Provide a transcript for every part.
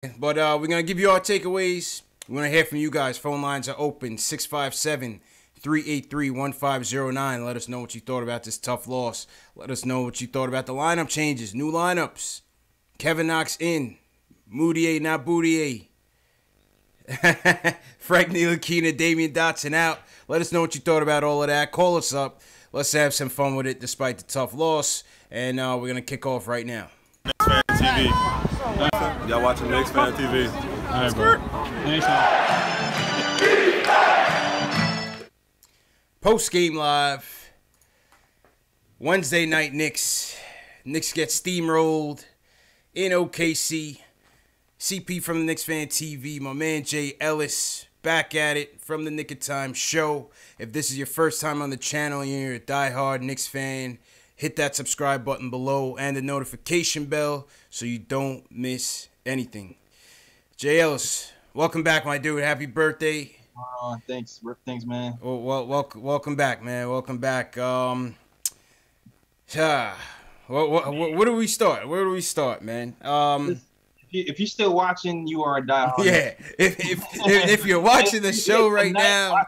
But we're going to give you our takeaways. We want to hear from you guys. Phone lines are open 657-383-1509. Let us know what you thought about this tough loss. Let us know what you thought about the lineup changes, new lineups. Kevin Knox in. Moutier, not Boutier. Frank Ntilikina, Damian Dotson out. Let us know what you thought about all of that. Call us up. Let's have some fun with it despite the tough loss. And we're going to kick off right now. Knicks Fan TV. Y'all watching Knicks Fan TV. All right, bro. Anytime. Post-game live. Wednesday night Knicks. Knicks get steamrolled in OKC. CP from the Knicks Fan TV. My man Jay Ellis back at it from the Nick of Time show. If this is your first time on the channel and you're a diehard Knicks fan, hit that subscribe button below and the notification bell so you don't miss anything. Jay Ellis, welcome back, my dude. Happy birthday. Thanks, man. Well, welcome back, man. Welcome back. Where do we start? Where do we start, man? If you're still watching, you are a diehard. Yeah. If you're watching the show right now,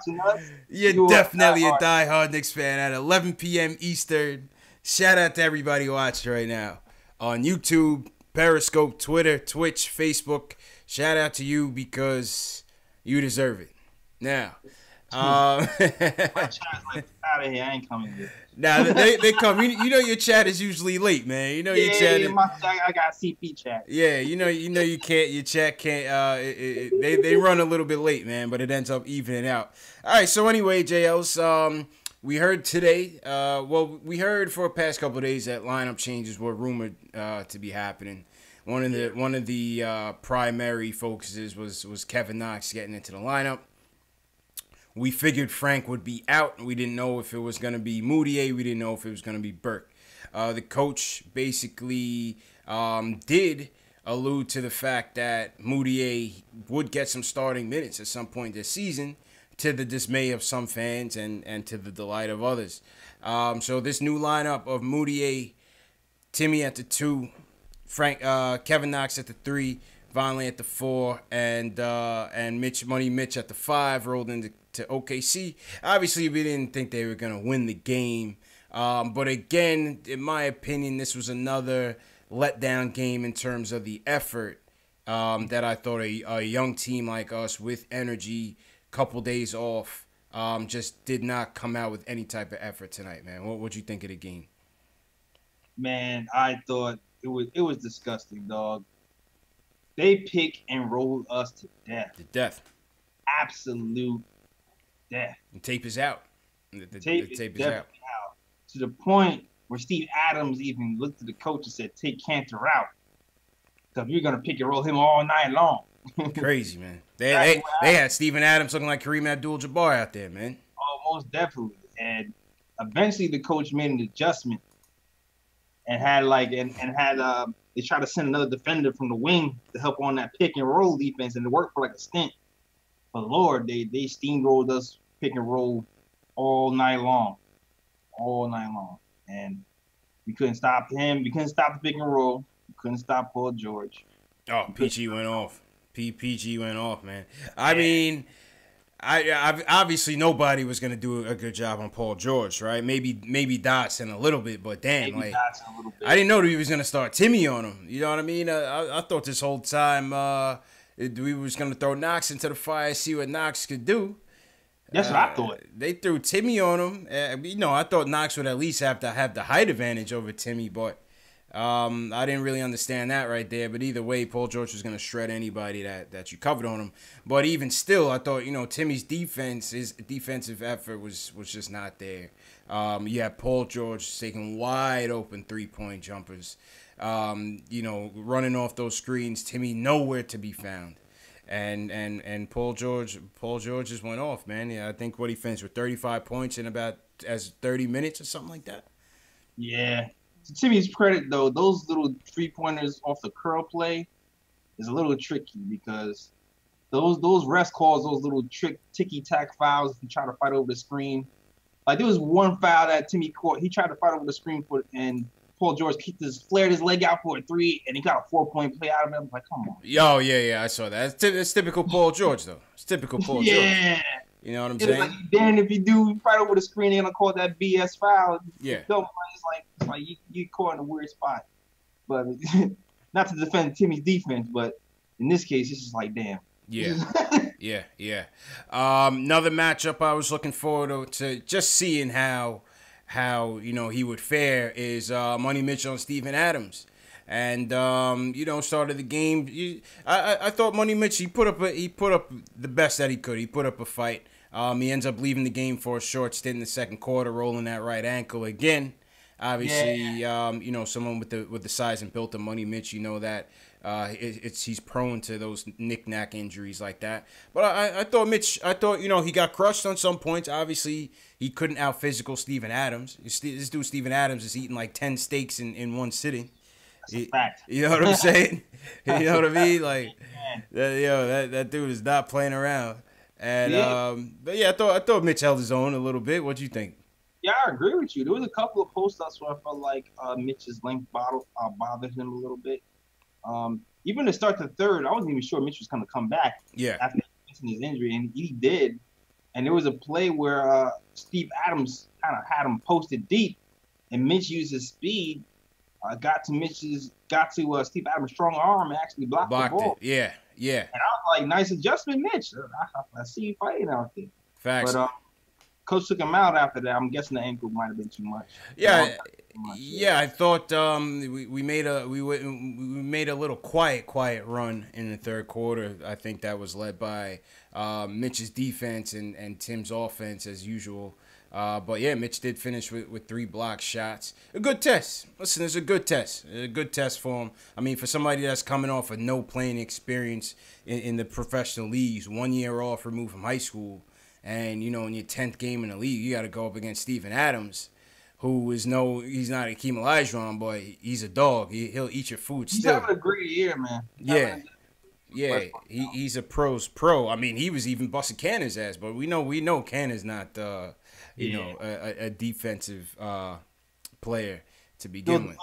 you're definitely a diehard Knicks fan at 11 p.m. Eastern. Shout out to everybody watching right now on YouTube, Periscope, Twitter, Twitch, Facebook. Shout out to you because you deserve it. Now, my chat's like, out of here. I ain't coming here. Now they come. You know your chat is usually late, man. You know your chat. I got CP chat. Yeah, you know you can't. Your chat can't. They run a little bit late, man, but it ends up evening out. All right. So anyway, JLs, we heard today. We heard for the past couple of days that lineup changes were rumored to be happening. One of the primary focuses was Kevin Knox getting into the lineup. We figured Frank would be out. We didn't know if it was going to be Moutier. We didn't know if it was going to be Burke. The coach basically did allude to the fact that Moutier would get some starting minutes at some point this season, to the dismay of some fans and to the delight of others. So this new lineup of Moutier, Timmy at the 2, Kevin Knox at the 3, Vonleh at the 4, and Money Mitch at the 5 rolled into OKC. Obviously, we didn't think they were going to win the game. But again, in my opinion, this was another letdown game in terms of the effort that I thought a young team like us with energy, couple days off, just did not come out with any type of effort tonight, man. What'd you think of the game? Man, I thought it was disgusting, dog. They pick and roll us to death. To death. Absolute death. The tape is out. The tape is out. To the point where Steve Adams even looked at the coach and said, take Cantor out. Because we're going to pick and roll him all night long. Crazy, man. They had Steven Adams looking like Kareem Abdul-Jabbar out there, man. Oh, most definitely. And eventually the coach made an adjustment and they tried to send another defender from the wing to help on that pick and roll defense, and it worked for like a stint. But Lord, they steamrolled us pick and roll all night long. And we couldn't stop him. We couldn't stop the pick and roll. We couldn't stop Paul George. Oh, PG went off. PG went off, man. I mean, I obviously nobody was gonna do a good job on Paul George, right? Maybe Dotson a little bit, but damn, I didn't know that he was gonna start Timmy on him. You know what I mean? I thought this whole time we was gonna throw Knox into the fire, see what Knox could do. That's what I thought. They threw Timmy on him. I thought Knox would at least have to have the height advantage over Timmy, but I didn't really understand that right there. But either way, Paul George was going to shred anybody that you covered on him. But even still, I thought, Timmy's defense, his defensive effort was just not there. You had Paul George taking wide open three-point jumpers, running off those screens. Timmy nowhere to be found. And Paul George just went off, man. Yeah, I think what he finished with 35 points in about 30 minutes or something like that. Yeah. To Timmy's credit, though, those little three-pointers off the curl play is a little tricky because those rest calls, those little ticky-tack fouls, if you try to fight over the screen. Like, there was one foul that Timmy caught. He tried to fight over the screen and Paul George flared his leg out for a 3, and he got a 4-point play out of it. I'm like, come on. Yo, yeah, I saw that. It's typical Paul George, though. It's typical Paul George. You know what I'm saying? Like, damn, if you do right over the screen, they're gonna call that BS foul. Yeah. It's like you caught in a weird spot. But not to defend Timmy's defense, but in this case, it's just like, damn. Yeah. Yeah. Another matchup I was looking forward to just seeing how he would fare is Money Mitchell and Steven Adams. And started the game. I thought Money Mitchell he put up the best that he could. He put up a fight. He ends up leaving the game for a short stint in the second quarter, rolling that right ankle again. Obviously, someone with the size and built of Money Mitch, that he's prone to those knick-knack injuries like that. But I thought he got crushed on some points. Obviously, he couldn't out-physical Steven Adams. This dude Steven Adams is eating like 10 steaks in one sitting. That's a fact. You know what I'm saying? You know what I mean? Like, that dude is not playing around. And but yeah, I thought Mitch held his own a little bit. What'd you think? Yeah, I agree with you. There was a couple of post-ups where I felt like Mitch's length bothered him a little bit. Even to start the third, I wasn't even sure Mitch was going to come back. Yeah. After his injury, and he did. And there was a play where Steve Adams kind of had him posted deep, and Mitch used his speed, got to Steve Adams' strong arm and actually blocked the ball. It. Yeah. And I was like, nice adjustment, Mitch. I see you fighting out there. Facts. But coach took him out after that. I'm guessing the ankle might have been too much. Yeah. I thought we made a little quiet run in the third quarter. I think that was led by Mitch's defense and Tim's offense as usual. But yeah, Mitch did finish with 3 block shots. A good test. Listen, it's a good test. A good test for him. I mean, for somebody that's coming off of no playing experience in the professional leagues, 1 year off removed from high school, and in your 10th game in the league, you got to go up against Steven Adams, who he's not a Hakeem Olajuwon, but he's a dog. He'll eat your food still. He's having a great year, man. Yeah, he's a pro's pro. I mean, he was even busting Canner's ass, but we know Canner's not a defensive player to begin with.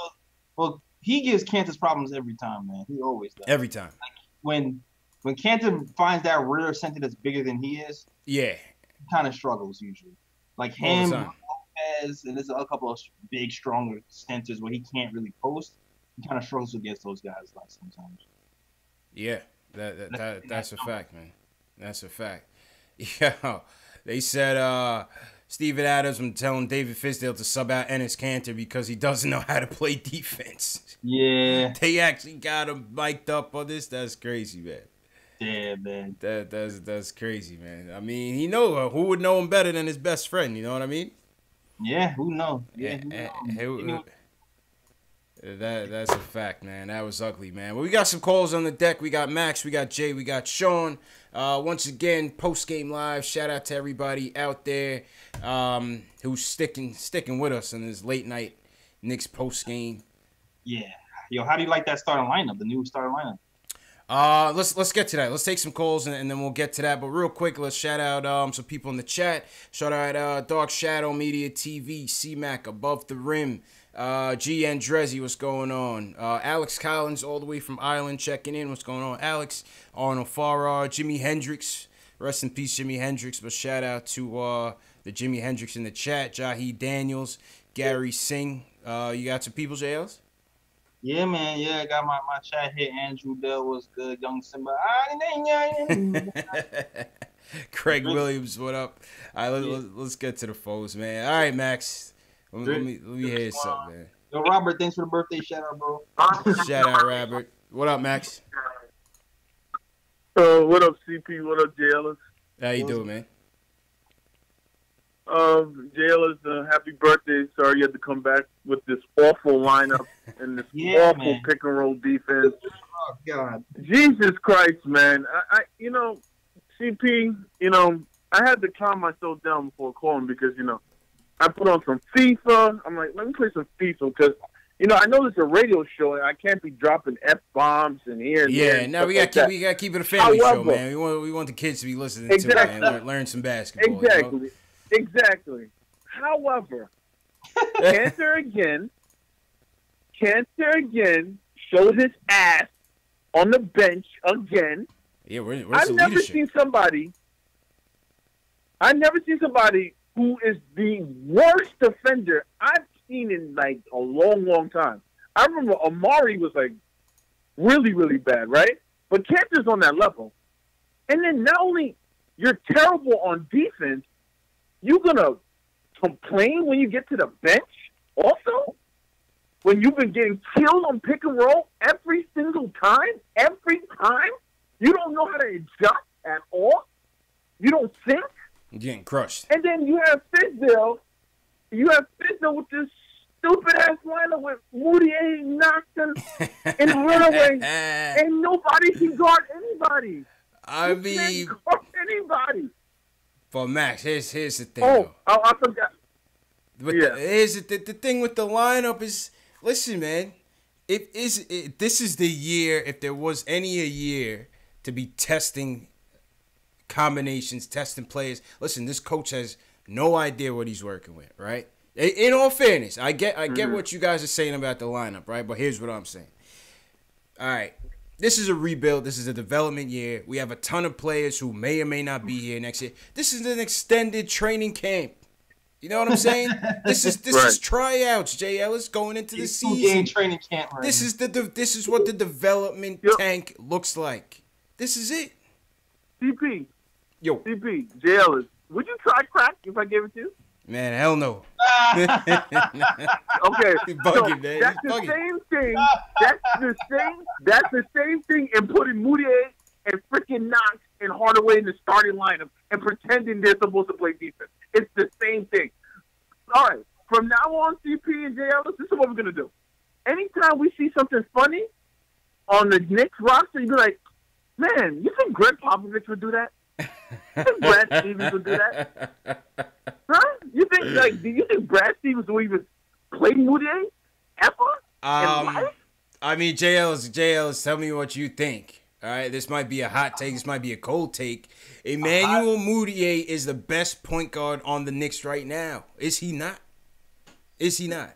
Well, he gives Cantor's problems every time, man. He always does. Every time. Like when Cantor finds that rare center that's bigger than he is, he kind of struggles usually. Like him, Lopez, and there's a couple of big, stronger centers where he can't really post. He kind of struggles against those guys like sometimes. Yeah, that's a fact, man. That's a fact. Yeah, they said Steven Adams was telling David Fizdale to sub out Enes Kanter because he doesn't know how to play defense. Yeah. They actually got him mic'd up on this. That's crazy, man. Yeah, man. That's crazy, man. I mean, who would know him better than his best friend? You know what I mean? Yeah, who knows? That's a fact, man. That was ugly, man. Well, we got some calls on the deck. We got Max, we got Jay, we got Sean. Once again, post-game live. Shout out to everybody out there who's sticking with us in this late night Knicks post-game. Yeah. Yo, how do you like that starting lineup, the new starting lineup? Let's get to that. Let's take some calls and then we'll get to that. But real quick, let's shout out some people in the chat. Shout out Dark Shadow Media TV, C-Mac, Above the Rim, G. Andrezzi, what's going on? Alex Collins, all the way from Ireland, checking in. What's going on, Alex? Arnold Farrar, Jimi Hendrix. Rest in peace, Jimi Hendrix. But shout out to the Jimi Hendrix in the chat. Jahi Daniels, Gary Singh. You got some people, JLs? Yeah, man. Yeah, I got my chat here. Andrew Dell was good. Young Simba. Craig Williams, what up? All right, let's get to the foes, man. All right, Max. Let me hear something, man. Yo, Robert, thanks for the birthday shout out, bro. Shout out, Robert. What up, Max? What up, CP? What up, JLS? How you doing, man? JLS, happy birthday. Sorry you had to come back with this awful lineup and this awful pick and roll defense. Oh, God. Jesus Christ, man. I CP, I had to calm myself down before calling because, I put on some FIFA. I'm like, let me play some FIFA because, I know this is a radio show and I can't be dropping F-bombs and here and there. Yeah, no, we got to keep it a family show, man. We want the kids to be listening to it, man. Learn some basketball. Exactly. Exactly. However, Cantor again Cancer again showed his ass on the bench again. Yeah, where's I've the never leadership? seen somebody who is the worst defender I've seen in like a long, long time. I remember Amari was like really, really bad, right? But Cantor's on that level. And then not only you're terrible on defense, you're gonna complain when you get to the bench also? When you've been getting killed on pick and roll every single time? Every time? You don't know how to adjust at all? You don't think? You're getting crushed. And then you have Fizdale. You have Fizdale with this stupid-ass lineup with Moutier, Knoxon, and Runaway. And nobody can guard anybody. I mean, can't guard anybody. but Max, here's the thing. Oh, I forgot. But Yeah. the thing with the lineup is, listen, man. This is the year, if there was any a year to be testing combinations, testing players. Listen, this coach has no idea what he's working with, right? In all fairness, I get what you guys are saying about the lineup, right? But here's what I'm saying. All right, this is a rebuild. This is a development year. We have a ton of players who may or may not be here next year. This is an extended training camp. You know what I'm saying? This is tryouts, Jay Ellis, going into the It's season. 2-game training camp. Right This is what the development tank looks like. This is it. CP, Yo, JL, would you try crack if I gave it to you? man, hell no. Okay, He's so bugging, man. that's He's the bugging. same thing. That's the same thing in putting Moutier and freaking Knox and Hardaway in the starting lineup and pretending they're supposed to play defense. It's the same thing. All right, from now on, CP and JL, this is what we're gonna do. Anytime we see something funny on the Knicks roster, you be like, man, you think Greg Popovich would do that? You think Brad Stevens would do that? Huh? Do you think Brad Stevens will even play Moutier ever in life? I mean, JL's, tell me what you think. All right, this might be a hot take. This might be a cold take. Emmanuel Moutier is the best point guard on the Knicks right now. Is he not? Is he not?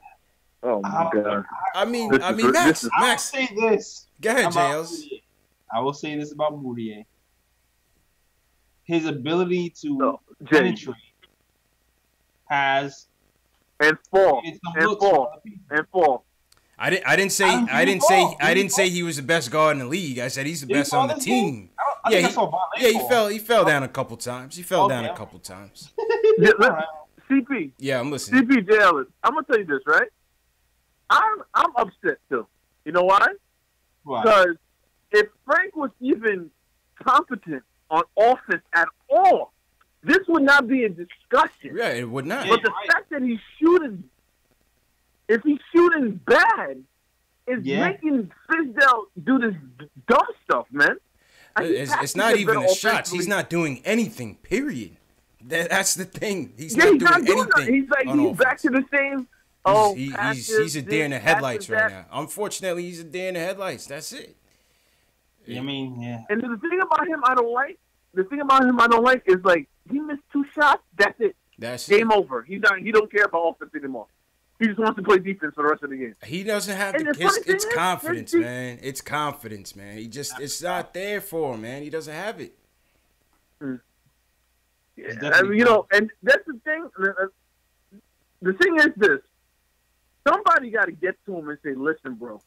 Oh my God! I mean, Max. I will say this. Go ahead, about JL's. Moutier. I will say this about Moutier. His ability to penetrate has and fall. I didn't say he was the best guard in the league. I said he's the best on the team. He fell down a couple times. CP. Yeah, I'm listening. CP Ellis. I'm gonna tell you this, right? I'm upset too. You know why? Because if Frank was even competent on offense at all, this would not be a discussion. Yeah, it would not. But the fact that he's shooting, if he's shooting bad, is making Fizdale do this dumb stuff, man. It's not even the shots. He's not doing anything, period. That's the thing. He's not doing anything. He's back to the same. He's a deer in the headlights right now. Unfortunately, he's a deer in the headlights. That's it. I mean, yeah. And the thing about him I don't like is like he missed 2 shots. That's it. That's game over. He don't care about offense anymore. He just wants to play defense for the rest of the game. He doesn't have it's confidence, man. It's confidence, man. It's not there for him, man. He doesn't have it. Yeah, I mean, and that's the thing. The thing is this. Somebody got to get to him and say, listen, bro,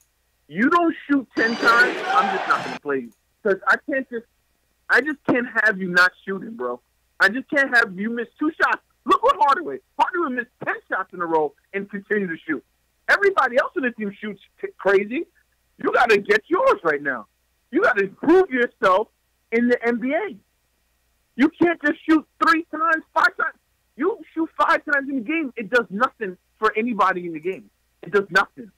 you don't shoot 10 times, I'm just not going to play you. Because I just can't have you not shooting, bro. I just can't have you miss 2 shots. Look what Hardaway missed 10 shots in a row and continue to shoot. Everybody else in the team shoots crazy. You got to get yours right now. You got to prove yourself in the NBA. You can't just shoot 3 times, 5 times. You shoot 5 times in the game, it does nothing for anybody in the game. It does nothing.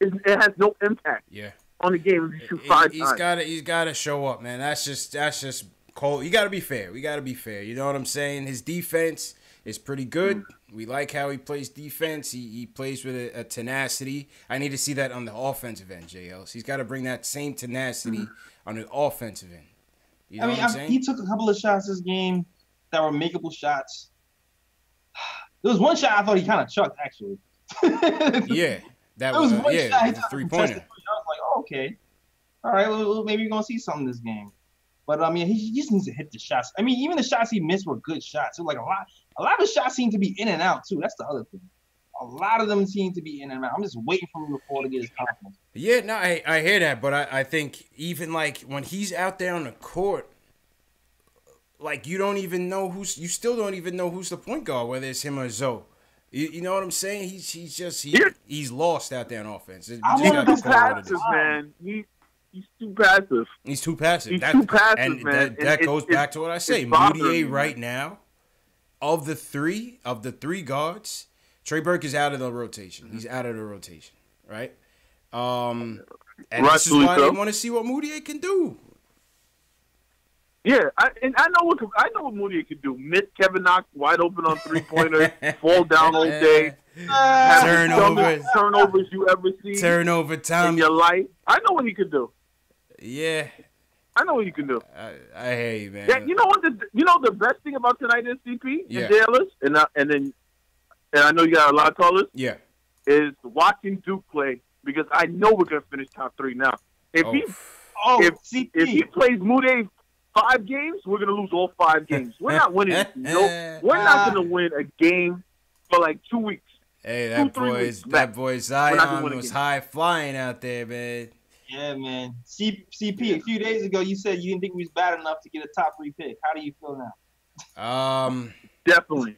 It has no impact on the game if you shoot 5 times. He's got to show up, man. That's just cold. You got to be fair. We got to be fair. You know what I'm saying? His defense is pretty good. We like how he plays defense. He plays with a tenacity. I need to see that on the offensive end, JLs. He's got to bring that same tenacity on the offensive end. You know what I'm saying? He took a couple of shots this game that were makeable shots. There was one shot I thought he kind of chucked, actually. Yeah. That It was one yeah, shot. He the took a 3-pointer. contested three. I was like, oh, okay, all right. Well, maybe we're gonna see something this game. But I mean, he just needs to hit the shots. I mean, even the shots he missed were good shots. So like a lot of shots seem to be in and out too. That's the other thing. A lot of them seem to be in and out. I'm just waiting for him to get his confidence. Yeah, no, I hear that, but I think even like when he's out there on the court, like you still don't even know who's the point guard, whether it's him or Zoe. You know what I'm saying? He's lost out there on offense. He's too passive, man. He's too passive. He's too passive. And man. That goes back to what I say. Moutier right now, of the three guards, Trey Burke is out of the rotation. He's out of the rotation, right? And this is why they want to see what Moutier can do. Yeah, I know what Moutier can do. Miss Kevin Knox wide open on 3-pointers, fall down all day, turnovers you ever see, turnover time in your life. I know what he could do. Yeah, I know what he can do. I hear you, man. Yeah, you know what? The best thing about tonight is CP and JLS, and I know you got a lot of callers. Yeah, is watching Duke play because I know we're gonna finish top 3 now. If he plays Moutier 5 games, we're gonna lose all 5 games. We're not winning. We're not gonna win a game for like 2 weeks. Hey, that boy Zion was high flying out there, man. Yeah, man. CP, a few days ago, you said you didn't think we was bad enough to get a top 3 pick. How do you feel now? Definitely.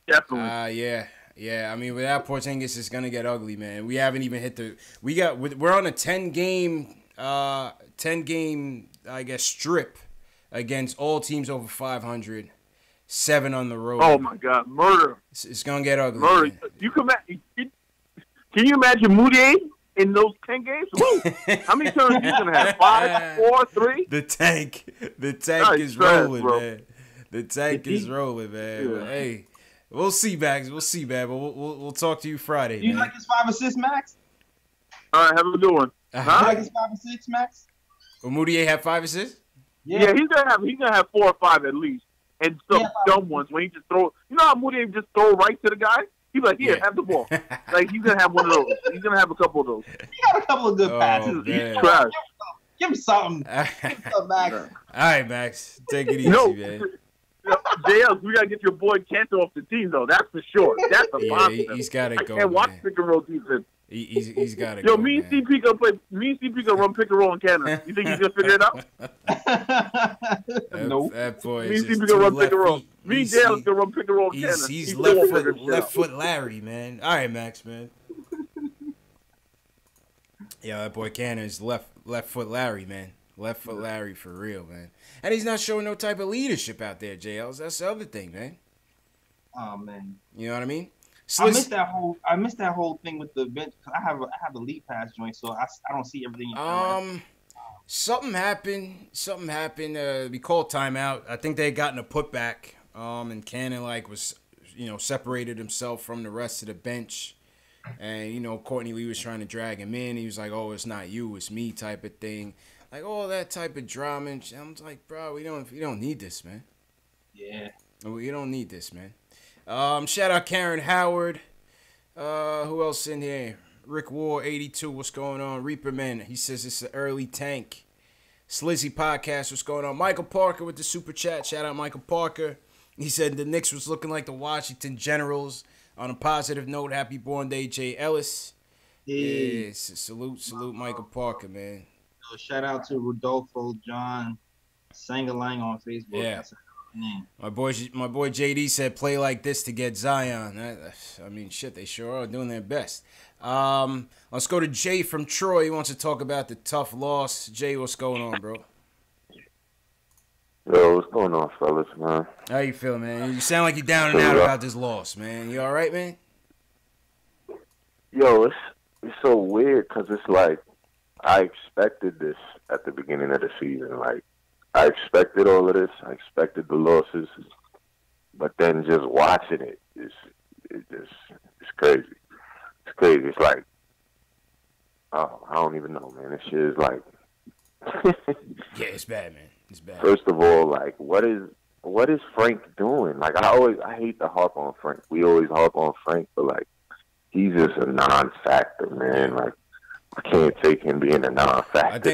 Yeah. I mean, without Porzingis, it's gonna get ugly, man. We haven't even hit we're on a 10-game, I guess, strip against all teams over 500. 7 on the road. Oh my God, murder! It's gonna get ugly. Murder. Man. Can you imagine Moutier in those 10 games? Woo. How many turns he's gonna have? 5, 4, 3? The tank is rolling, bro. Man. The tank is rolling, man. Yeah. But, hey, we'll see, Max. We'll see, man. But we'll talk to you Friday. Do you like his 5 assists, Max? All right, have a good one. You like his 5 assists, Max? Will Moutier have 5 assists? Yeah, he's gonna have 4 or 5 at least. And some dumb ones when he just throw. You know how Moutier just throw right to the guy? He's like, here, have the ball. Like, he's going to have one of those. He's going to have a couple of those. He got a couple of good passes. Man. He's trash. Give him something. Give him something, Max. All right, Max. Take it easy, man. JL, we got to get your boy Cantor off the team, though. That's for sure. That's a positive. He's got to go, I can't watch pick and roll defense. He's got to go. Yo, me and CP gonna play. Me and CP gonna run pick and roll in Canada. You think he's gonna figure it out? Nope. That boy. Me and CP gonna run pick and roll. Me and JL gonna run pick and roll in Canada. He's left foot Larry, man. All right, Max, man. Yeah, that boy Cannon is left foot Larry, man. Left foot Larry for real, man. And he's not showing no type of leadership out there, JLs. That's the other thing, man. Oh man. You know what I mean? I missed that whole thing with the bench. I have a lead pass joint, so I don't see everything. Something happened. We called timeout. I think they had gotten a putback. And Cannon was separated himself from the rest of the bench, and Courtney Lee was trying to drag him in. He was like, "Oh, it's not you, it's me," type of thing, like all that type of drama. And I'm like, bro, we don't need this, man. Yeah, we don't need this, man. Shout out Karen Howard. Who else in here? Rick War 82. What's going on? Reaper Man. He says it's an early tank. Slizzy Podcast. What's going on? Michael Parker with the super chat. Shout out Michael Parker. He said the Knicks was looking like the Washington Generals. On a positive note, happy born day, Jay Ellis. Hey. Yeah, salute Michael Parker, man. Shout out to Rodolfo John Sangalang on Facebook. Yeah. My boy JD said play like this to get Zion. I mean, shit, they sure are doing their best. Let's go to Jay from Troy. He wants to talk about the tough loss. Jay, what's going on, bro? Yo, what's going on, fellas, man? How you feeling, man? You sound like you're down and out about this loss, man. You all right, man? Yo, it's so weird because it's like I expected this at the beginning of the season. Like, I expected all of this. I expected the losses. But then just watching it, it's crazy. It's crazy. It's like, oh, I don't even know, man. This shit is like... Yeah, it's bad, man. It's bad. First of all, like, what is Frank doing? Like, I hate to harp on Frank. We always harp on Frank, but, like, he's just a non-factor, man. Like, I can't take him being a non-factor.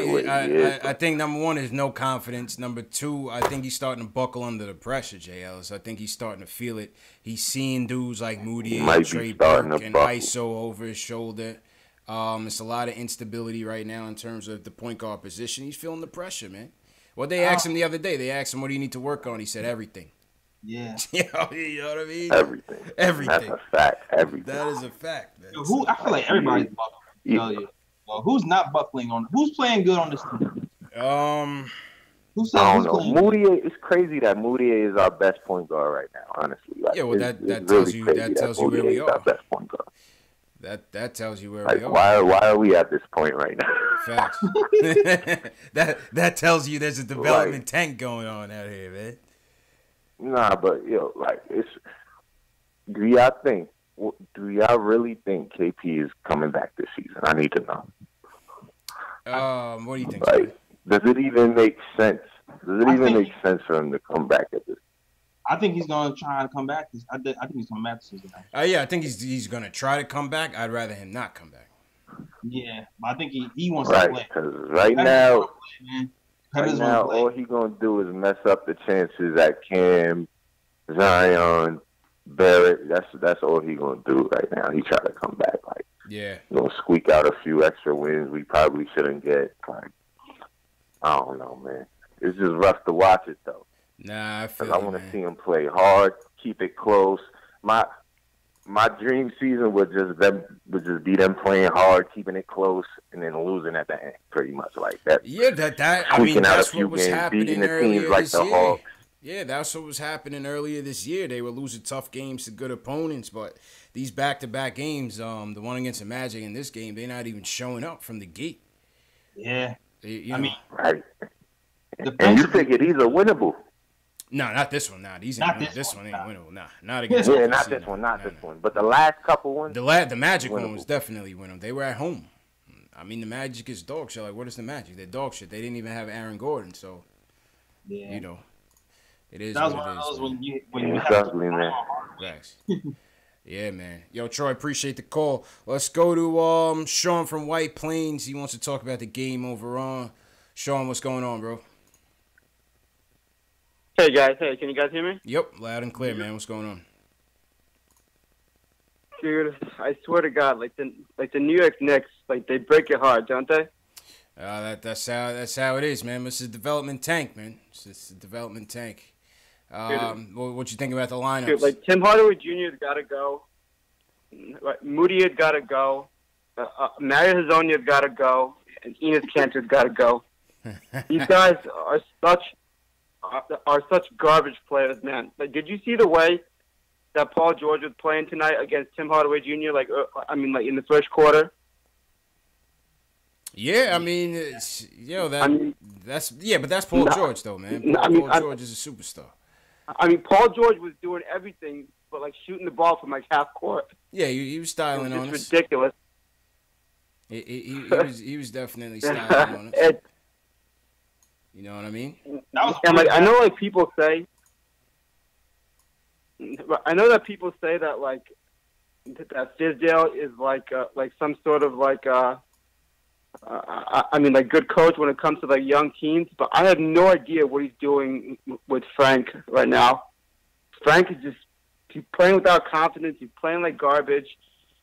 I think number one is no confidence. Number two, I think he's starting to buckle under the pressure, JL. So I think he's starting to feel it. He's seeing dudes like Moody and Trey Burke and ISO over his shoulder. It's a lot of instability right now in terms of the point guard position. He's feeling the pressure, man. Well, they asked him the other day. They asked him, what do you need to work on? He said, everything. Yeah. You know what I mean? Everything. That's a fact. Everything. That is a fact, man. I feel like everybody's buckling. Well, who's not buckling on? Who's playing good on this team? I don't know. Moutier. It's crazy that Moutier is our best point guard right now. Honestly, like, yeah. Well, that tells you where we are. Our best point guard. That tells you where like, we are. Why are we at this point right now? Facts. that tells you there's a development tank going on out here, man. Nah, but like it's. Do y'all really think KP is coming back this season? I need to know. What do you think? Like, does it even make sense? Does it even make sense for him to come back at this? I think he's gonna try to come back. I think he's coming back this season. Yeah, I think he's gonna try to come back. I'd rather him not come back. Yeah, but I think he wants to play. Because right now, all he's gonna do is mess up the chances at Cam, Zion, Barrett. That's all he's gonna do right now. He try to come back. Like, yeah, gonna squeak out a few extra wins we probably shouldn't get. Like, I don't know, man. It's just rough to watch it though. Nah, I want to see him play hard, keep it close. My dream season would just be them playing hard, keeping it close, and then losing at the end, pretty much like that. Yeah, that's what was happening earlier this year. Yeah, that's what was happening earlier this year. They were losing tough games to good opponents, but these back-to-back games, the one against the Magic and this game, they're not even showing up from the gate. Yeah, right. And you figured these are winnable. No, not this one. Nah, this one ain't winnable. Nah, not against. Yeah, not this one. This one. But the last couple ones. The Magic one was definitely winnable. They were at home. I mean, the Magic is dog shit. Like, what is the Magic? They're dog shit. They didn't even have Aaron Gordon, so it is. That was one of those when you have ugly, man. Thanks. Yeah, man. Yo, Troy, appreciate the call. Let's go to Sean from White Plains. He wants to talk about the game overall. Sean, what's going on, bro? Hey guys, can you guys hear me? Yep, loud and clear, man. What's going on? Dude, I swear to God, like the New York Knicks, like they break your heart, don't they? That's how it is, man. It's a development tank, man. It's a development tank. What you think about the lineups? Dude, like Tim Hardaway Jr.'s got to go. Moody had got to go. Mario Hezonja's got to go, and Enes Kanter's got to go. These guys are such garbage players, man. Like, did you see the way that Paul George was playing tonight against Tim Hardaway Jr.? Like in the first quarter. Yeah, I mean, but that's Paul George though, man. Paul George is a superstar. I mean, Paul George was doing everything but like shooting the ball from like half court. Yeah, he was styling on us. It's ridiculous. He was definitely styling on us. You know what I mean? I know like people say. I know that people say that like that Fizdale is like some sort of like like good coach when it comes to like young teams, but I have no idea what he's doing with Frank right now. Frank is he's playing without confidence. He's playing like garbage.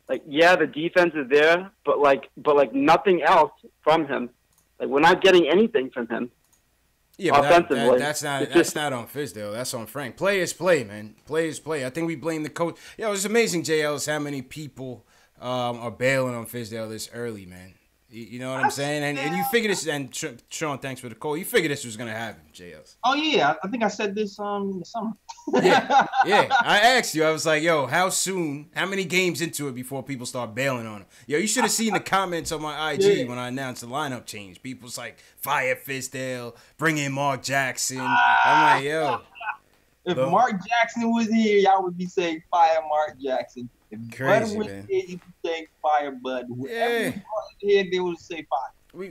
Like, yeah, the defense is there, but nothing else from him. Like, we're not getting anything from him. Yeah, but that's not on Fizdale. That's on Frank. Players play, man. Players play. I think we blame the coach. Yeah, it was amazing, JL, how many people are bailing on Fizdale this early, man. You know what I'm saying? And you figure this, and Sean, thanks for the call. You figure this was going to happen, JL. Oh, yeah. I think I said this in the summer. Yeah. I asked you. I was like, yo, how many games into it before people start bailing on him? Yo, you should have seen the comments on my IG when I announced the lineup change. People's like, fire Fizdale, bring in Mark Jackson. I'm like, yo. If Mark Jackson was here, y'all would be saying fire Mark Jackson. If Crazy, Bud was man. here, you would say fire Bud. Whoever was here, they would say fire. We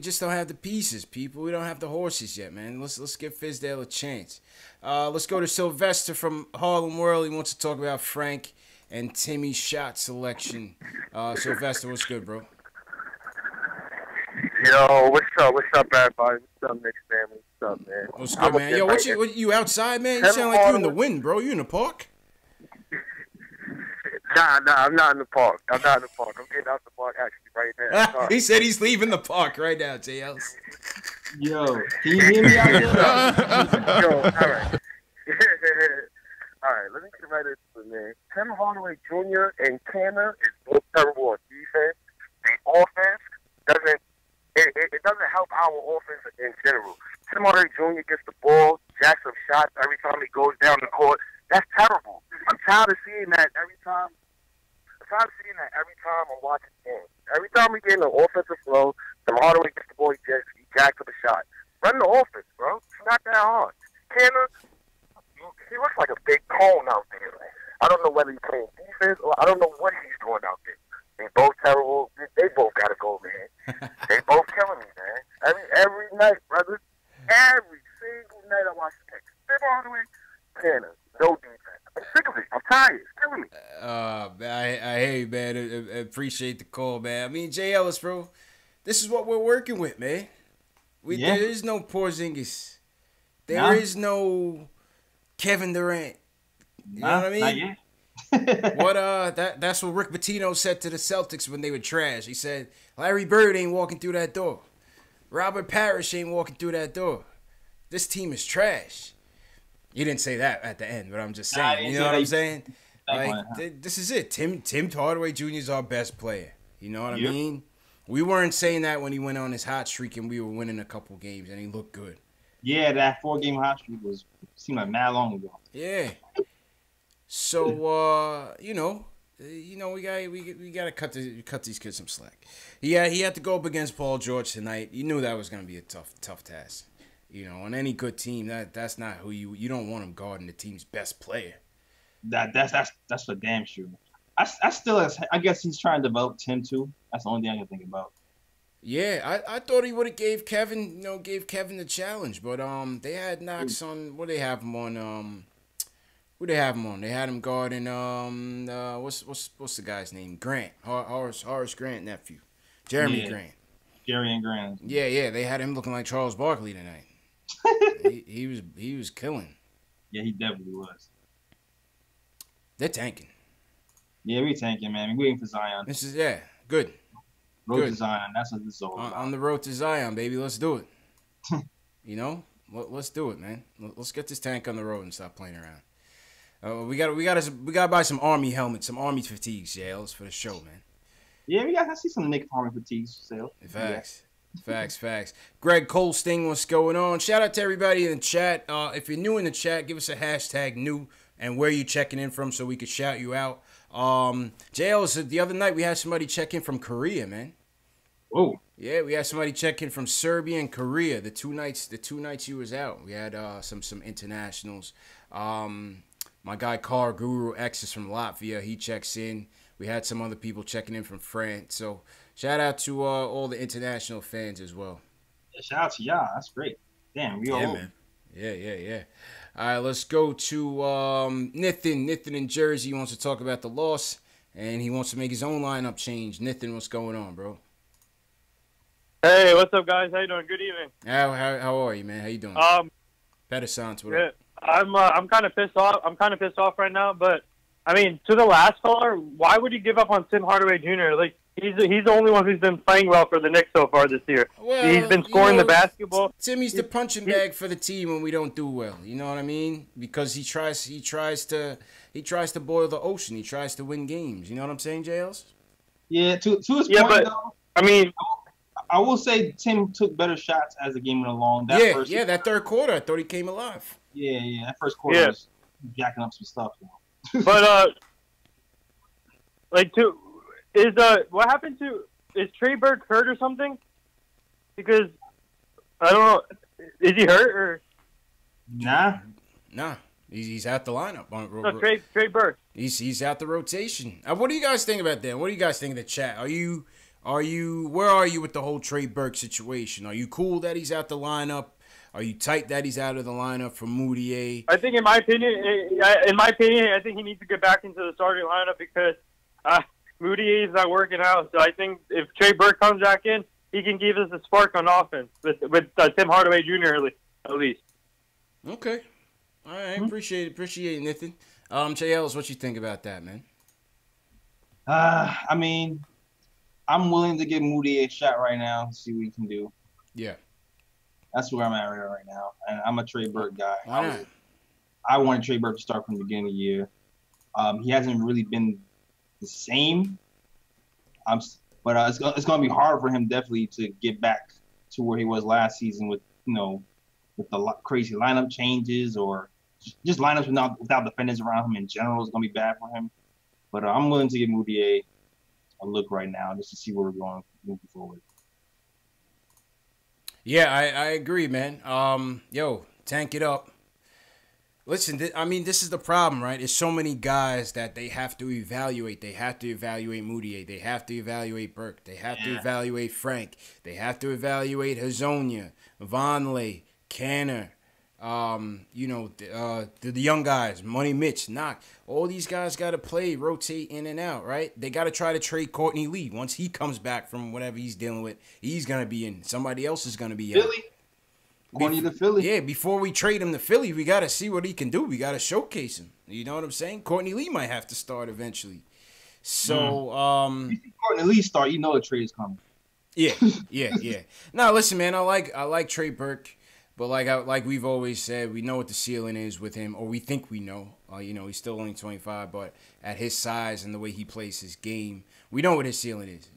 just don't have the pieces, people. We don't have the horses yet, man. Let's give Fizdale a chance. Let's go to Sylvester from Harlem World. He wants to talk about Frank and Timmy's shot selection. Sylvester, what's good, bro? Yo, what's up? What's up, everybody? What's up, Knicks family? What's up, man? What's good, man? Yo, what you outside, man? You sound like you in the wind, bro. You in the park? Nah, I'm not in the park. I'm getting out the park actually right now. He said he's leaving the park right now, JLs. Yo, can you hear me out there? Yo, all right. All right, let me get right into it, man. Tim Hardaway Jr. and Tanner is both terrible on defense. The offense doesn't help our offense in general. Tim Hardaway Jr. gets the ball, jacks up shots every time he goes down the court. That's terrible. I'm tired of seeing that every time. I'm watching games. Every time we get in the offensive flow, Tim Hardaway gets the ball, he jacks up a shot. Run the offense, bro. It's not that hard. Tanner, he looks like a big cone out there. I don't know whether he's playing defense or I don't know what he's doing out there. They both terrible. They both got to go, man. They both killing me, man. Every night, brother. Every single night I watch the Knicks. Tim Hardaway, Tanner, no defense. I'm sick of it. I'm tired. It's killing me. I hear you, man. I appreciate the call, man. I mean, Jay Ellis, bro, this is what we're working with, man. There is no Porzingis. There is no Kevin Durant. You know what I mean? That's what Rick Pitino said to the Celtics when they were trash. He said, Larry Bird ain't walking through that door. Robert Parrish ain't walking through that door. This team is trash. You didn't say that at the end, but I'm just saying. You know what I'm saying? Like, this is it. Tim Hardaway Jr. is our best player. You know what I mean? We weren't saying that when he went on his hot streak and we were winning a couple games and he looked good. Yeah, that 4-game hot streak seemed like mad long ago. Yeah. So we gotta cut these kids some slack. Yeah, he had to go up against Paul George tonight. You knew that was gonna be a tough task. You know, on any good team, that's not who you don't want him guarding the team's best player. That's for damn sure. I guess he's trying to develop Tim too. That's the only thing I can think about. Yeah, I thought he would have gave Kevin the challenge, but they had knocks on what they have him on. Who they have him on? They had him guarding what's the guy's name? Grant, Horace Grant nephew, Jeremy Grant. Jerry and Grant. Yeah, they had him looking like Charles Barkley tonight. he was killing. Yeah, he definitely was. They're tanking. Yeah, we're tanking, man. We're waiting for Zion. This is good. Road to Zion. That's what this is all about. On the road to Zion, baby. Let's do it. You know, let's do it, man. Let's get this tank on the road and stop playing around. We gotta buy some Army helmets, some Army fatigues, Yales, for the show, man. Yeah, I see some Nick Army fatigues sale. Facts. Facts. Greg Colsting, what's going on? Shout out to everybody in the chat. If you're new in the chat, give us a hashtag new and where you checking in from so we could shout you out. JL, the other night we had somebody check in from Korea, man. Whoa. Yeah, we had somebody check in from Serbia and Korea. The two nights you was out. We had some internationals. My guy Car Guru X is from Latvia. He checks in. We had some other people checking in from France. So shout out to all the international fans as well. Yeah, shout out to y'all. That's great. Damn, we all man. Yeah. All right, let's go to Nithin. Nithin in Jersey wants to talk about the loss, and he wants to make his own lineup change. Nithin, what's going on, bro? Hey, what's up, guys? How you doing? Good evening. How are you, man? How you doing? Better sounds. What up? I'm kind of pissed off. I'm kind of pissed off right now, but I mean, to the last caller, why would you give up on Tim Hardaway Jr.? Like, he's the only one who's been playing well for the Knicks so far this year. Well, he's been scoring the basketball. Timmy's the punching bag for the team when we don't do well. You know what I mean? Because he tries to boil the ocean. He tries to win games. You know what I'm saying, JLs? Yeah, to his point, though. I mean, I will say Tim took better shots as the game went along. That third quarter, I thought he came alive. Yeah, that first quarter was jacking up some stuff. You know? But what happened to Trey Burke hurt or something? Because I don't know, is he hurt or? Nah, he's out the lineup. No, Trey Burke. He's out the rotation. What do you guys think about that? What do you guys think of the chat? Where are you with the whole Trey Burke situation? Are you cool that he's out the lineup? Are you tight that he's out of the lineup for Moutier? I think, in my opinion, I think he needs to get back into the starting lineup because Moutier is not working out. So I think if Trey Burke comes back in, he can give us a spark on offense with Tim Hardaway Jr. at least. Okay. All right. Appreciate it, Nathan. JLs, what you think about that, man? I mean, I'm willing to give Moody a shot right now, see what he can do. Yeah. That's where I'm at right now. And I'm a Trey Burke guy. Why not? I wanted Trey Burke to start from the beginning of the year. He hasn't really been the same. But it's going to be hard for him definitely to get back to where he was last season with the crazy lineup changes or just lineups without defenders around him in general is going to be bad for him. But I'm willing to give Moody a look right now just to see where we're going moving forward. Yeah, I agree, man. Tank it up. Listen, this is the problem, right? There's so many guys that they have to evaluate. They have to evaluate Moutier. They have to evaluate Burke. They have to evaluate Frank. They have to evaluate Hazonia, Vonleh, Canner, the young guys, Money Mitch, Knock. All these guys got to play, rotate in and out, right? They got to try to trade Courtney Lee. Once he comes back from whatever he's dealing with, he's going to be in. Somebody else is going to be in. Philly? Going to Philly. Yeah, before we trade him to Philly, we got to see what he can do. We got to showcase him. You know what I'm saying? Courtney Lee might have to start eventually. So, If Courtney Lee start, you know the trade is coming. Yeah. Now, listen, man, I like Trey Burke, but like we've always said, we know what the ceiling is with him, or we think we know. He's still only 25, but at his size and the way he plays his game, we know what his ceiling is.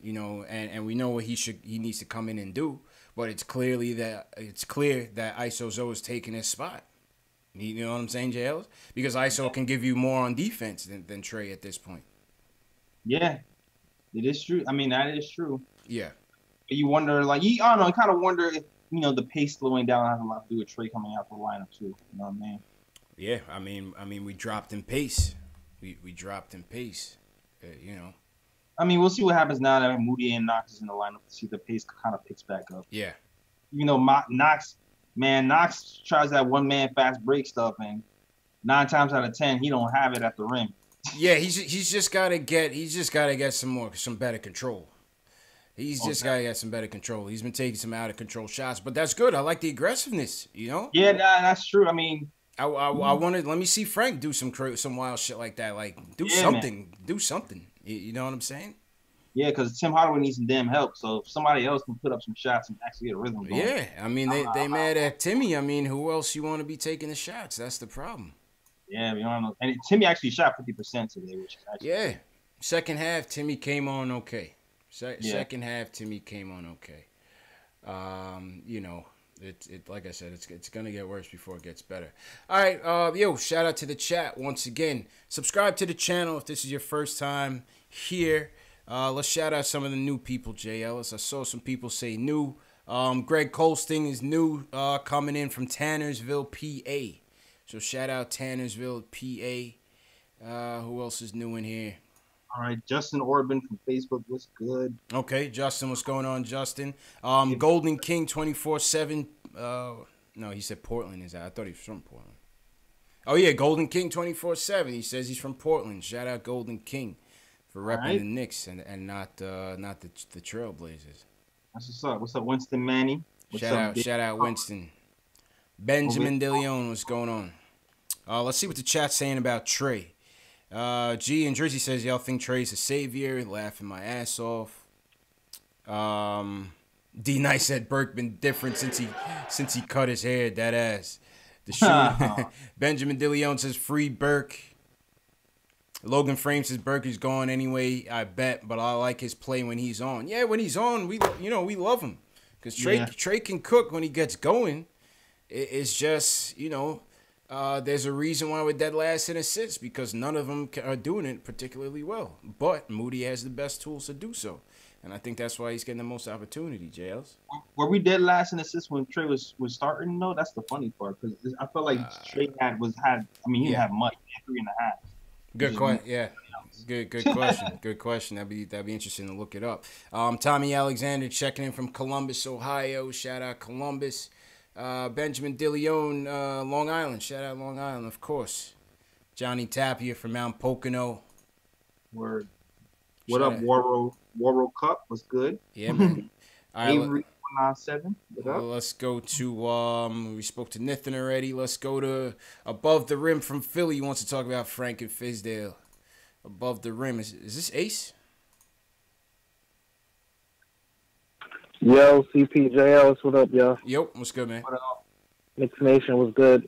And we know what he needs to come in and do. But it's clear that ISO Zoe is taking his spot. You know what I'm saying, JL? Because ISO can give you more on defense than Trey at this point. Yeah, it is true. I mean, that is true. Yeah. You wonder, I don't know, I kind of wonder if, the pace slowing down has a lot to do with Trey coming out the lineup, too. You know what I mean? Yeah, I mean, we dropped in pace. We dropped in pace, I mean, we'll see what happens now that Moody and Knox is in the lineup to see the pace kind of picks back up. Yeah. Knox tries that one-man fast break stuff, and 9 times out of 10, he don't have it at the rim. Yeah, he's just got to get some better control. He's just got to get some better control. He's been taking some out-of-control shots, but that's good. I like the aggressiveness, Yeah, that's true. I mean, I wanted. Let me see Frank do some wild shit like that. Do something. You know what I'm saying? Yeah, because Tim Hardaway needs some damn help. So if somebody else can put up some shots and actually get a rhythm going. Yeah, I mean, they mad at Timmy. I mean, who else you want to be taking the shots? That's the problem. Yeah, we don't know. And Timmy actually shot 50% today, which is actually Second half, Timmy came on okay. Second half, Timmy came on okay. Like I said, it's gonna get worse before it gets better. All right, shout out to the chat once again. Subscribe to the channel if this is your first time here. Let's shout out some of the new people, Jay Ellis. I saw some people say new. Greg Colsting is new, coming in from Tannersville, PA. So shout out Tannersville, PA. Who else is new in here? All right, Justin Orban from Facebook. What's good? Okay, Justin, what's going on, Justin? Golden King 24/7. No, he said Portland is that. I thought he was from Portland. Oh yeah, Golden King 24/7. He says he's from Portland. Shout out Golden King for repping the Knicks and not the Trailblazers. That's what's up. What's up, Winston Manny? Shout out Winston. Benjamin DeLeon, what's going on? Let's see what the chat's saying about Trey. G and Drizzy says y'all think Trey's a savior. Laughing my ass off. D Nice said Burke been different since he cut his hair. That ass. The shoe. Benjamin DeLeon says free Burke. Logan Frame says Burke is gone anyway. I bet, but I like his play when he's on. Yeah, when he's on, we love him because Trey can cook when he gets going. It's just there's a reason why we're dead last in assists because none of them are doing it particularly well. But Moody has the best tools to do so. And I think that's why he's getting the most opportunity, JLs. Were we dead last in assists when Trey was starting? No, that's the funny part because I felt like Trey had. He didn't have much. He had 3.5. Good question. Yeah. Good question. Good question. That'd be interesting to look it up. Tommy Alexander checking in from Columbus, Ohio. Shout out Columbus. Benjamin DeLeon, Long Island. Shout out Long Island, of course. Johnny Tapia from Mount Pocono. Word. What up, World Cup? Was good. Yeah, man. All right, Avery 197. let's go to, we spoke to Nathan already. Let's go to Above the Rim from Philly. He wants to talk about Frank and Fizdale. Above the Rim. Is this Ace? Yo, CPJL, what up, yo? Yo, what's good, man? What up? Knicks Nation was good.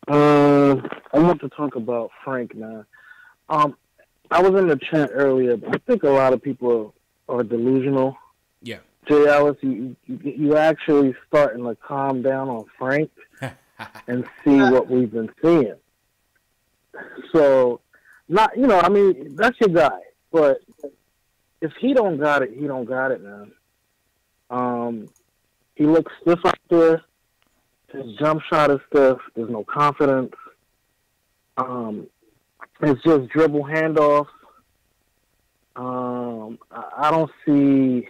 I want to talk about Frank, man. I was in the chat earlier, but I think a lot of people are delusional. Yeah. Jay Ellis, you actually starting to calm down on Frank and see what we've been seeing. So, not, you know, I mean, that's your guy, but if he don't got it, he don't got it, man. He looks stiff out there. His jump shot is stiff. There's no confidence. It's just dribble handoffs. I don't see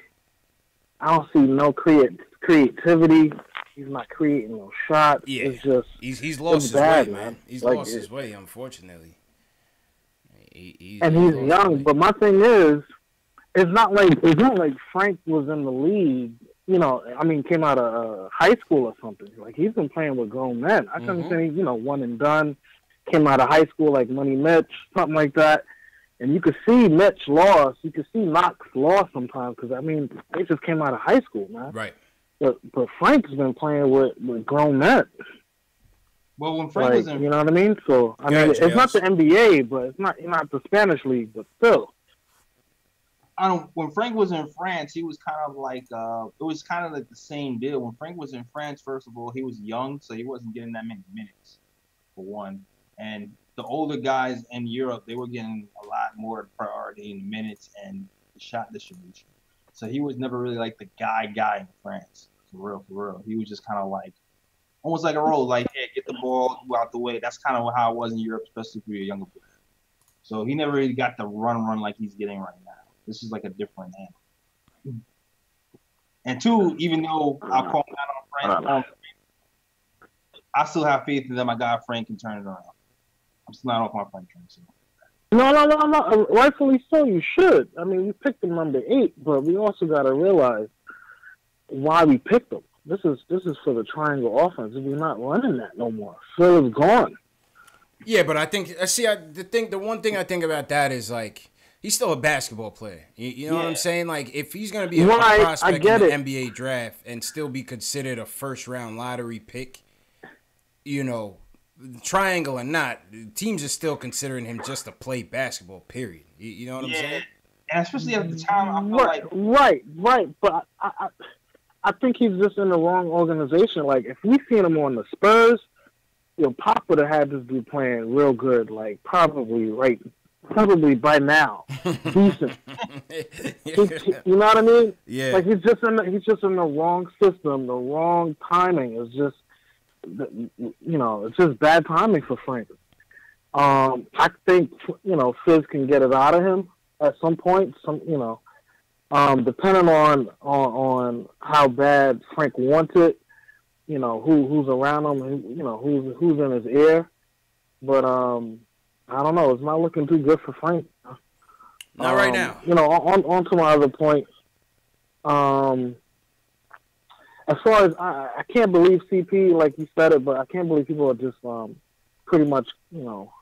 no creativity. He's not creating no shots. Yeah, it's just he's lost his bad, way, man. He's like, lost his way, unfortunately. He's young, but my thing is, it's not like Frank was in the league. You know, I mean, came out of high school or something. Like, he's been playing with grown men. I couldn't say, you know, one and done. Came out of high school like Money Mitch, something like that. And you could see Mitch lost. You could see Knox lost sometimes because, I mean, they just came out of high school, man. Right. But Frank's been playing with grown men. Well, when Frank was in... You know what I mean? So, I mean, it's not the NBA, but it's not the Spanish league, but still. When Frank was in France, he was kind of like it was kind of like the same deal. When Frank was in France, first of all, he was young, so he wasn't getting that many minutes, for one. And the older guys in Europe, they were getting a lot more priority in minutes and shot distribution. So he was never really like the guy in France, for real. He was just kind of like almost like a role, like, hey, get the ball out the way. That's kind of how it was in Europe, especially for your younger player. So he never really got the run like he's getting right now. This is like a different animal. And two, even though I'll call that on Frank, I still have faith in that my guy Frank can turn it around. I'm still not off my Frank train. So. No. Rightfully so, you should. I mean, we picked him number 8, but we also got to realize why we picked him. This is for the triangle offense. We're not running that no more. Phil is gone. Yeah, but I think the one thing I think about that is like he's still a basketball player. You know what I'm saying? Like if he's gonna be a prospect in the NBA draft and still be considered a first round lottery pick, you know, triangle or not, teams are still considering him just to play basketball. Period. You know what I'm saying? And especially at the time, I feel right. But I think he's just in the wrong organization. Like if we seen him on the Spurs, you know, Pop would have had this dude playing real good. Like probably by now, decent. You know what I mean? Yeah. Like he's just in the wrong system, the wrong timing. It's just, you know, it's just bad timing for Frank. I think, you know, Fizz can get it out of him at some point. Depending on how bad Frank wants it, you know, who's around him, you know, who's in his ear. But I don't know. It's not looking too good for Frank. Not right now. You know, on to my other point. As far as I can't believe CP, like you said it, but I can't believe people are just pretty much, you know,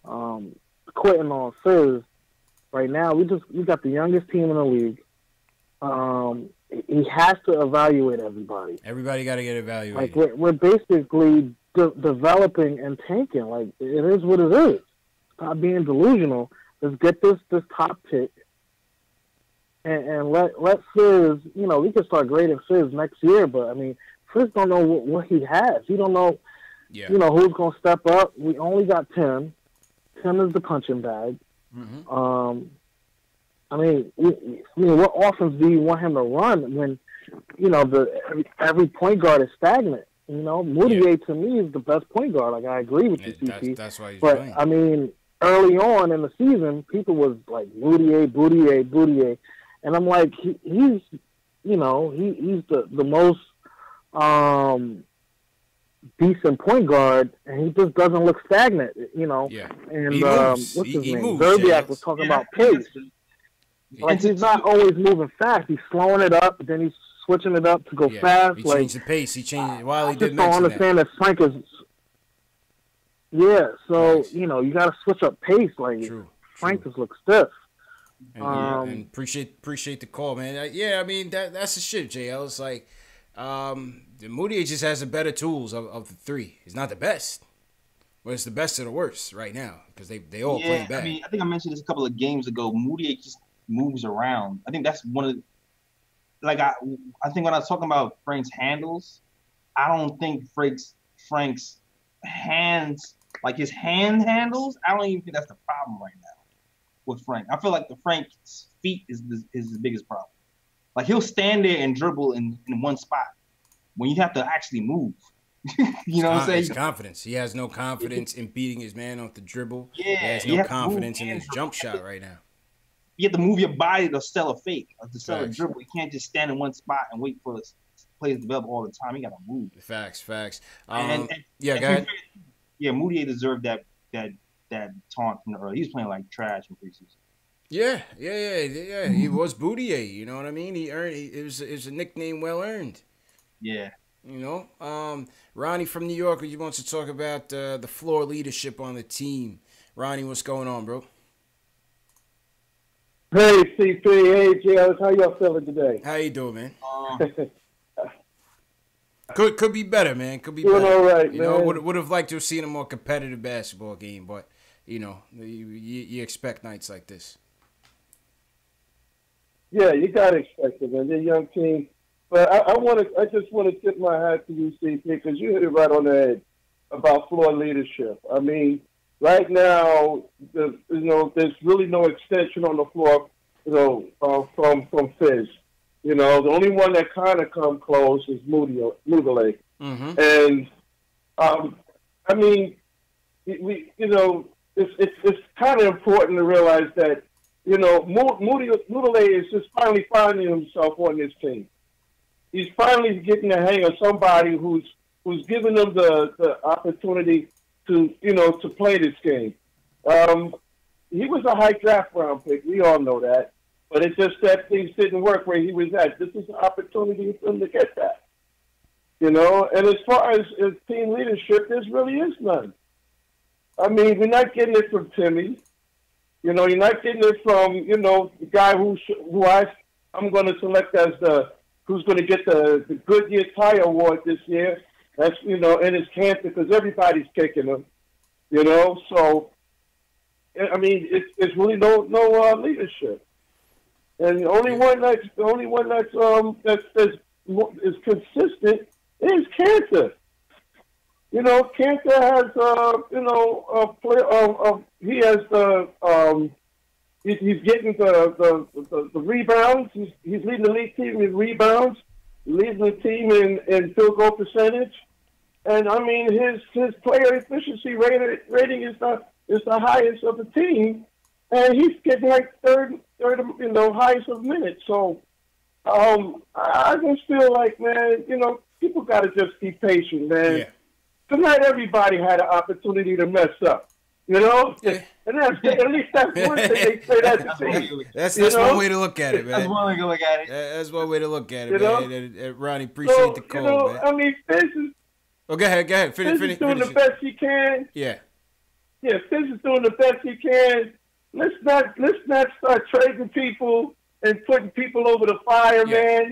quitting on Fizz right now. We got the youngest team in the league. He has to evaluate everybody. Everybody got to get evaluated. Like we're basically developing and tanking. Like it is what it is. Stop being delusional. Let's get this top pick and let Fizz. You know, we can start grading Fizz next year, but I mean, Fizz don't know what he has. He don't know. Yeah. You know who's gonna step up. We only got Tim. Tim is the punching bag. Mm-hmm. I mean, what offense do you want him to run when, you know, every point guard is stagnant? You know, Moutier to me is the best point guard. Like I agree with you, CP. That's why he's playing. I mean, early on in the season, people was like Moutier, and I'm like, he's the most decent point guard, and he just doesn't look stagnant, you know. Yeah. And He moves. what's his He name? moves, Zerbiak Jay. was talking about pace. Like he's not always moving fast. He's slowing it up, then he's switching it up to go fast. He like changed the pace. He changed. Wiley I did just don't mention understand that Frank is. Yeah, so you know you got to switch up pace. Like Frank just looks stiff. And appreciate the call, man. Yeah, I mean that's the shit, JL. It's like Moutier just has the better tools of the three. He's not the best, but it's the best of the worst right now because they all play bad. I mean, I think I mentioned this a couple of games ago. Moutier just moves around. I think that's one of the, like I think when I was talking about Frank's handles, I don't think Frank's hands, like his hand handles, I don't even think that's the problem right now with Frank. I feel like Frank's feet is his biggest problem. Like he'll stand there and dribble in one spot when you have to actually move. You know what I'm saying? His confidence. He has no confidence in beating his man off the dribble. Yeah, he has no confidence in his jump shot right now. You have to move your body to sell a fake, or to sell a dribble. You can't just stand in one spot and wait for the players to develop all the time. You got to move. Facts. Go ahead. Yeah, Moutier deserved that taunt from the early. He was playing like trash in preseason. Yeah. He was Boutier. You know what I mean? It was a nickname well earned. Yeah. You know, Ronnie from New York, he wants to talk about the floor leadership on the team. Ronnie, what's going on, bro? Hey, CP. Hey, JLS. How y'all feeling today? How you doing, man? Could be better, man. Could be doing better. all right, you man. know, would have liked to have seen a more competitive basketball game, but you know, you expect nights like this. Yeah, you gotta expect it, man. They're a young team, but I just want to tip my hat to you, CP, because you hit it right on the head about floor leadership. I mean, right now, there's really no extension on the floor, from Fizz. You know, the only one that kind of come close is Moutier. Mm-hmm. And I mean, it's kind of important to realize that Moutier is just finally finding himself on this team. He's finally getting the hang of somebody who's giving them the opportunity to play this game. He was a high draft round pick. We all know that. But it's just that things didn't work where he was at. This is an opportunity for him to get that. You know, and as far as team leadership, there really is none. I mean, we're not getting it from Timmy. You know, you're not getting it from, the guy who I'm going to select as who's going to get the Goodyear Tire Award this year. That's, in his camp because everybody's kicking him. So, I mean, it's really no leadership. And the only one that's is consistent is Cantor. Cantor has he has he's getting the rebounds. He's leading the league team in rebounds, leading the team in field goal percentage. And I mean his player efficiency rating is the highest of the team, and he's getting like third highest of minutes. So I just feel like, man, people got to just be patient, man. Yeah. Tonight everybody had an opportunity to mess up, Yeah. and at least that's one thing they say that's the team. That's one way to look at it, man. That's one way to look at it. That's one way to look at it, man. And Ronnie, appreciate the call, man. I mean, Fizz is. Oh, go ahead. Finish. Doing the best he can. Yeah. Yeah, Fizz is doing the best he can. Let's not start trading people and putting people over the fire, man.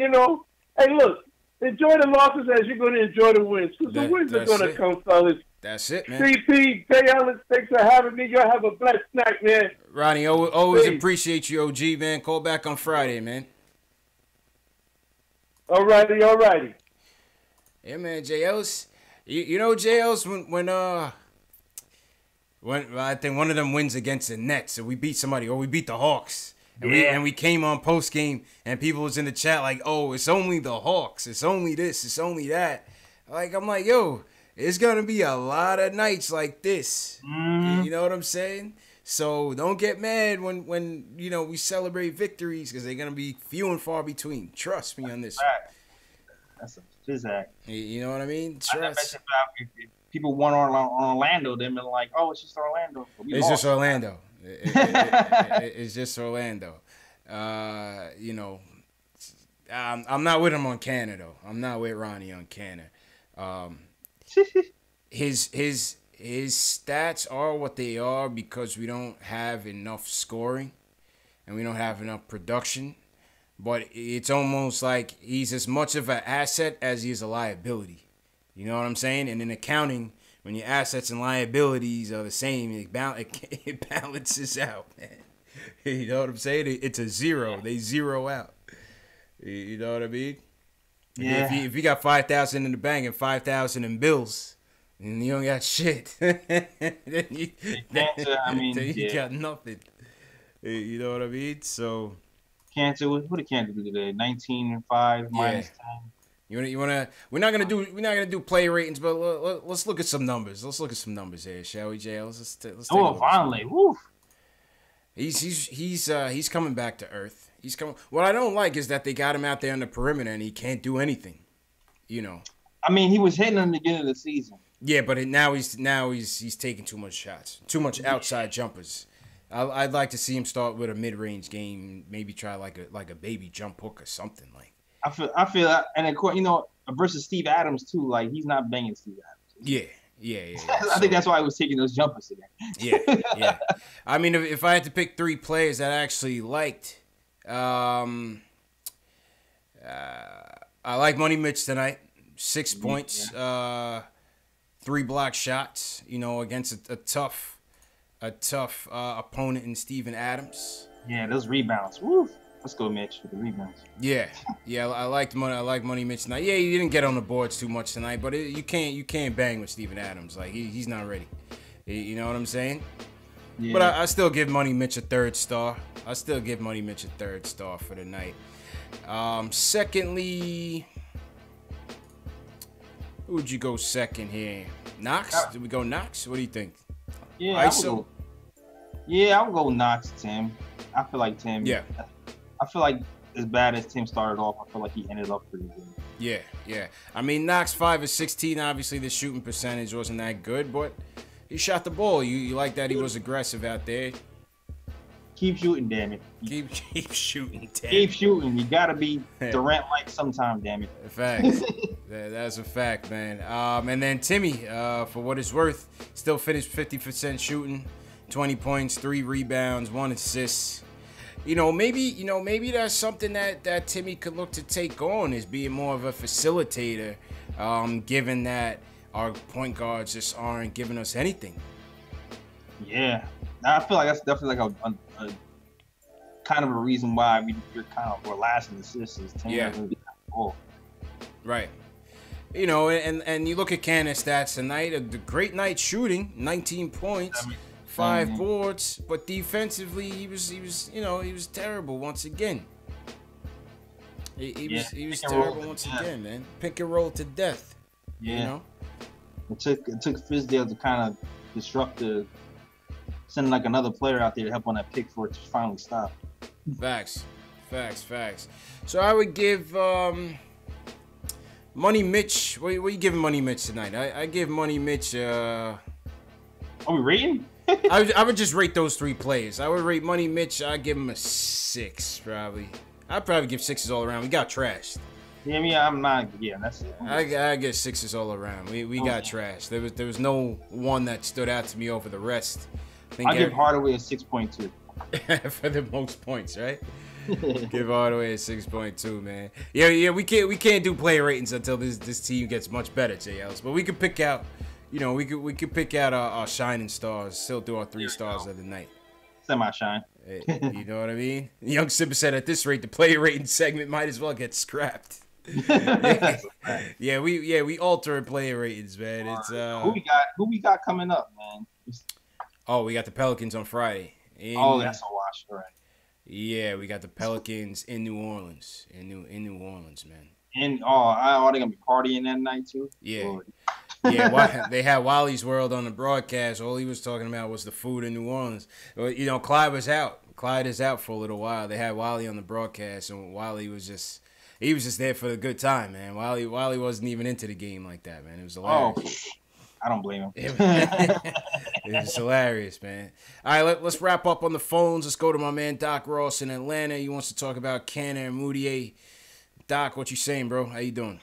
Hey, look, enjoy the losses as you're going to enjoy the wins, because the wins are going to come, fellas. That's it, man. CP, Jay Ellis, thanks for having me. Y'all have a blessed night, man. Ronnie, always appreciate you, OG, man. Call back on Friday, man. All righty. Yeah, man, Jay Ellis. You know, Jay Ellis, when I think one of them wins against the Nets, and we beat somebody, or we beat the Hawks. And we came on post game, and people was in the chat like, "Oh, it's only the Hawks. It's only this. It's only that." I'm like, yo, it's gonna be a lot of nights like this. You know what I'm saying? So don't get mad when we celebrate victories, because they're gonna be few and far between. Trust me on this. That's a physac. You know what I mean? I bet if people want on Orlando, they've been like, oh, it's just Orlando. It's just Orlando. It's just Orlando. You know, I'm not with him on Canna though. I'm not with Ronnie on Canna. His stats are what they are because we don't have enough scoring and we don't have enough production. But it's almost like he's as much of an asset as he is a liability. You know what I'm saying? And in accounting, when your assets and liabilities are the same, it balances out, man. You know what I'm saying? It's a zero. They zero out. You know what I mean? Yeah. If you got 5,000 in the bank and 5,000 in bills, and you don't got shit, then you got nothing. You know what I mean? So. Cancer, what did Cancer do today? 19-5 minus 10. You wanna? We're not gonna do play ratings, but let's look at some numbers. Let's look at some numbers here, shall we, Jay? Let's take a look. Finally, woo! He's coming back to earth. He's coming. What I don't like is that they got him out there on the perimeter and he can't do anything. You know. I mean, he was hitting in the beginning of the season. Yeah, but now he's taking too much shots, too much outside jumpers. I'd like to see him start with a mid-range game, maybe try like a baby jump hook or something like. I feel that, and of course, you know, versus Steve Adams too. Like he's not banging Steve Adams. Yeah. I think that's why I was taking those jumpers today. Yeah. I mean, if I had to pick 3 players that I actually liked, I like Money Mitch tonight. 6 points, 3 block shots. You know, against a tough opponent in Steven Adams. Yeah, those rebounds. Woo! Let's go, Mitch, with the rebounds. Yeah. I like Money Mitch tonight. Yeah, he didn't get on the boards too much tonight, but you can't bang with Steven Adams. Like he's not ready. You know what I'm saying? Yeah. But I still give Money Mitch a 3rd star. I still give Money Mitch a 3rd star for the night. Secondly, who would you go second here? Knox? Did we go Knox? What do you think? Yeah, I would go Knox, Tim. I feel like Tim. Yeah. I feel like as bad as Tim started off, I feel like he ended up pretty good. Yeah. I mean, Knox 5 of 16. Obviously, the shooting percentage wasn't that good, but he shot the ball. You like that he was aggressive out there. Keep shooting, damn it. Keep shooting, damn it. Keep shooting. You gotta be Durant-like sometime, damn it. Facts. That's a fact, man. And then Timmy, for what it's worth, still finished 50% shooting, 20 points, 3 rebounds, 1 assist. Maybe that's something that Timmy could look to take on, is being more of a facilitator, given that our point guards just aren't giving us anything. Yeah, I feel like that's definitely like a kind of a reason why we're last in assists. Yeah. Right. You know, and you look at Candace's stats tonight, a great night shooting, 19 points, 5 boards, but defensively he was terrible once again. He was terrible once again, man. Pick and roll to death. Yeah. You know? It took Fizdale to kind of disrupt send like another player out there to help on that pick for it to finally stop. Facts. So I would give Money Mitch. What are you giving Money Mitch tonight? I give Money Mitch. Are we rating? I would just rate those 3 players. I would rate Money Mitch. I'd give him a 6 probably. I'd probably give 6s all around. We got trashed. Yeah, I'm not. Yeah, that's it. I get 6s all around. We got trashed. There was no one that stood out to me over the rest. I'll give Hardaway a 6.2. for the most points, right? Give Hardaway a 6.2, man. Yeah. We can't do player ratings until this team gets much better, JLs. But we could pick out, we could pick out our shining stars. Still do our 3 stars of the night. Semi-shine. You know what I mean? Young Sipper said at this rate, the player rating segment might as well get scrapped. We alter player ratings, man. It's who we got coming up, man? Oh, we got the Pelicans on Friday. That's a wash, right? Yeah, we got the Pelicans in New Orleans. In New Orleans, man. And are they gonna be partying that night too? Yeah. Lord. Yeah, they had Wally's World on the broadcast. All he was talking about was the food in New Orleans. Clyde was out. Clyde is out for a little while. They had Wally on the broadcast, and Wally was just, He was just there for the good time, man. While he wasn't even into the game like that, man. It was hilarious. I don't blame him. It was hilarious, man. All right, let's wrap up on the phones. Let's go to my man Doc Ross in Atlanta. He wants to talk about Canner and Moutier. Doc, what you saying, bro? How you doing?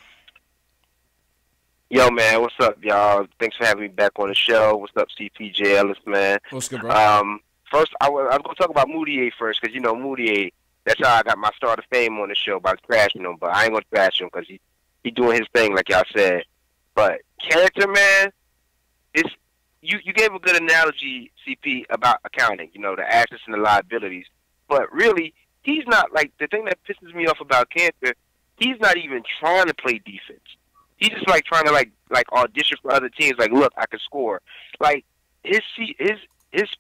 Yo, man, what's up, y'all? Thanks for having me back on the show. What's up, CPJ Ellis, man? What's good, bro? First, I was going to talk about Moutier first, because, Moutier, that's how I got my start of fame on the show, by crashing him. But I ain't going to crash him, because he doing his thing, like y'all said. But character, man, you gave a good analogy, CP, about accounting, the assets and the liabilities. But really, he's not, like, the thing that pisses me off about Cantor, he's not even trying to play defense. He's just, like, trying to, like audition for other teams. Like, look, I can score. Like, his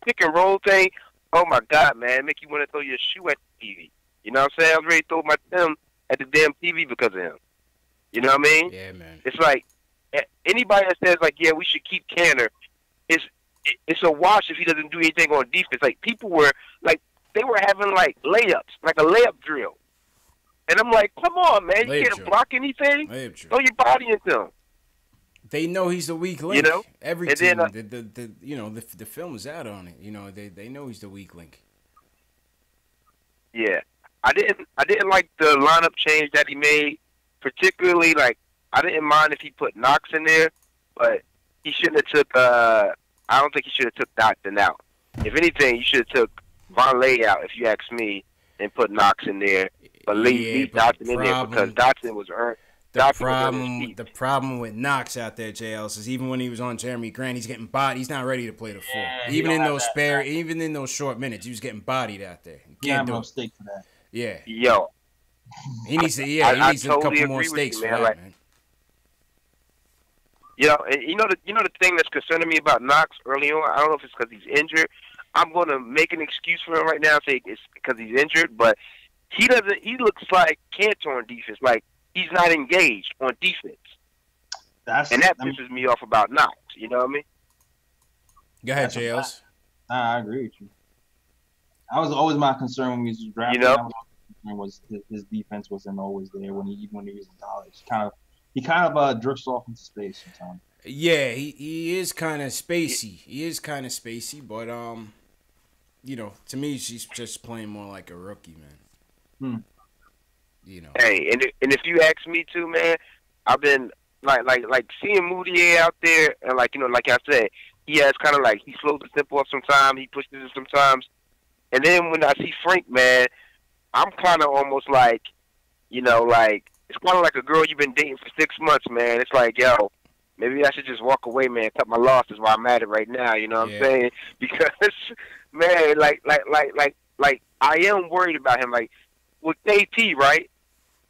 pick and roll thing, oh, my God, man, make you want to throw your shoe at the TV. You know what I'm saying? I was ready to throw my Tim at the damn TV because of him. You know what I mean? Yeah, man. It's like, anybody that says, like, yeah, we should keep Canner, it's a wash if he doesn't do anything on defense. Like, people were, like, they were having, like, layups, like a layup drill. And I'm like, come on, man. You can't block anything. Throw your body into him. They know he's the weak link. Every team, the film is out on it. They know he's the weak link. Yeah. I didn't like the lineup change that he made, particularly, like, I didn't mind if he put Knox in there, but he shouldn't have took, I don't think he should have took Dotson out. If anything, you should have took Vonleh out, if you ask me, and put Knox in there. But leave Dotson in there because Dotson was earned. The problem with Knox out there, JL, is even when he was on Jeremy Grant, he's getting bodied. He's not ready to play the full. Even in those short minutes, he was getting bodied out there. Can't do steak for that. Yeah. Yo. He needs to. Yeah, he needs a couple more steaks for that, man. And you know the thing that's concerning me about Knox early on. I don't know if it's because he's injured. I'm going to make an excuse for him right now, say it's because he's injured, but he doesn't. He looks like Cantor on defense, like he's not engaged on defense, and that pisses me off about Knox. You know what I mean? Go ahead, JLs. I agree with you. That was always my concern when we was drafting. Was his defense wasn't always there even when he was in college. He kind of drifts off into space sometimes. Yeah, he is kind of spacey. But to me, she's just playing more like a rookie, man. Hey, and if you ask me too, man, I've been like seeing Moutier out there, and like I said, he has kind of like he slows the tempo up sometimes, he pushes it sometimes, and then when I see Frank, man, I'm kind of almost like, like it's kind of like a girl you've been dating for 6 months, man. It's like, yo, maybe I should just walk away, man, cut my losses while I'm at it right now. You know what I'm saying? Because, man, like I am worried about him. Like with KP, right?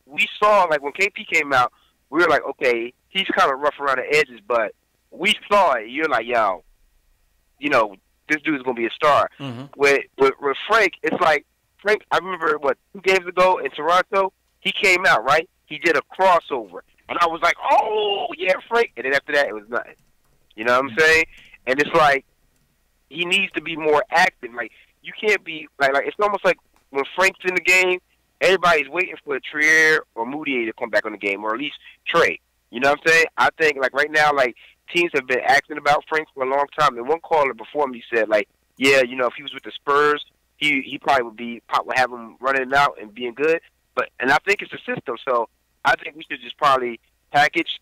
We saw like when KP came out, we were like, okay, he's kind of rough around the edges, but we saw it. You're like, yo, this dude's gonna be a star. Mm-hmm. With Frank, it's like Frank. I remember 2 games ago in Toronto, he came out right. He did a crossover, and I was like, oh yeah, Frank. And then after that, it was nothing. You know what I'm saying? And it's like he needs to be more active. Like you can't be like it's almost like when Frank's in the game, everybody's waiting for Trier or Moutier to come back on the game, or at least Trey. You know what I'm saying? I think like right now, like teams have been asking about Frank for a long time. And one caller before me said like, yeah, if he was with the Spurs, he probably would have him running out and being good. And I think it's a system. So I think we should just probably package,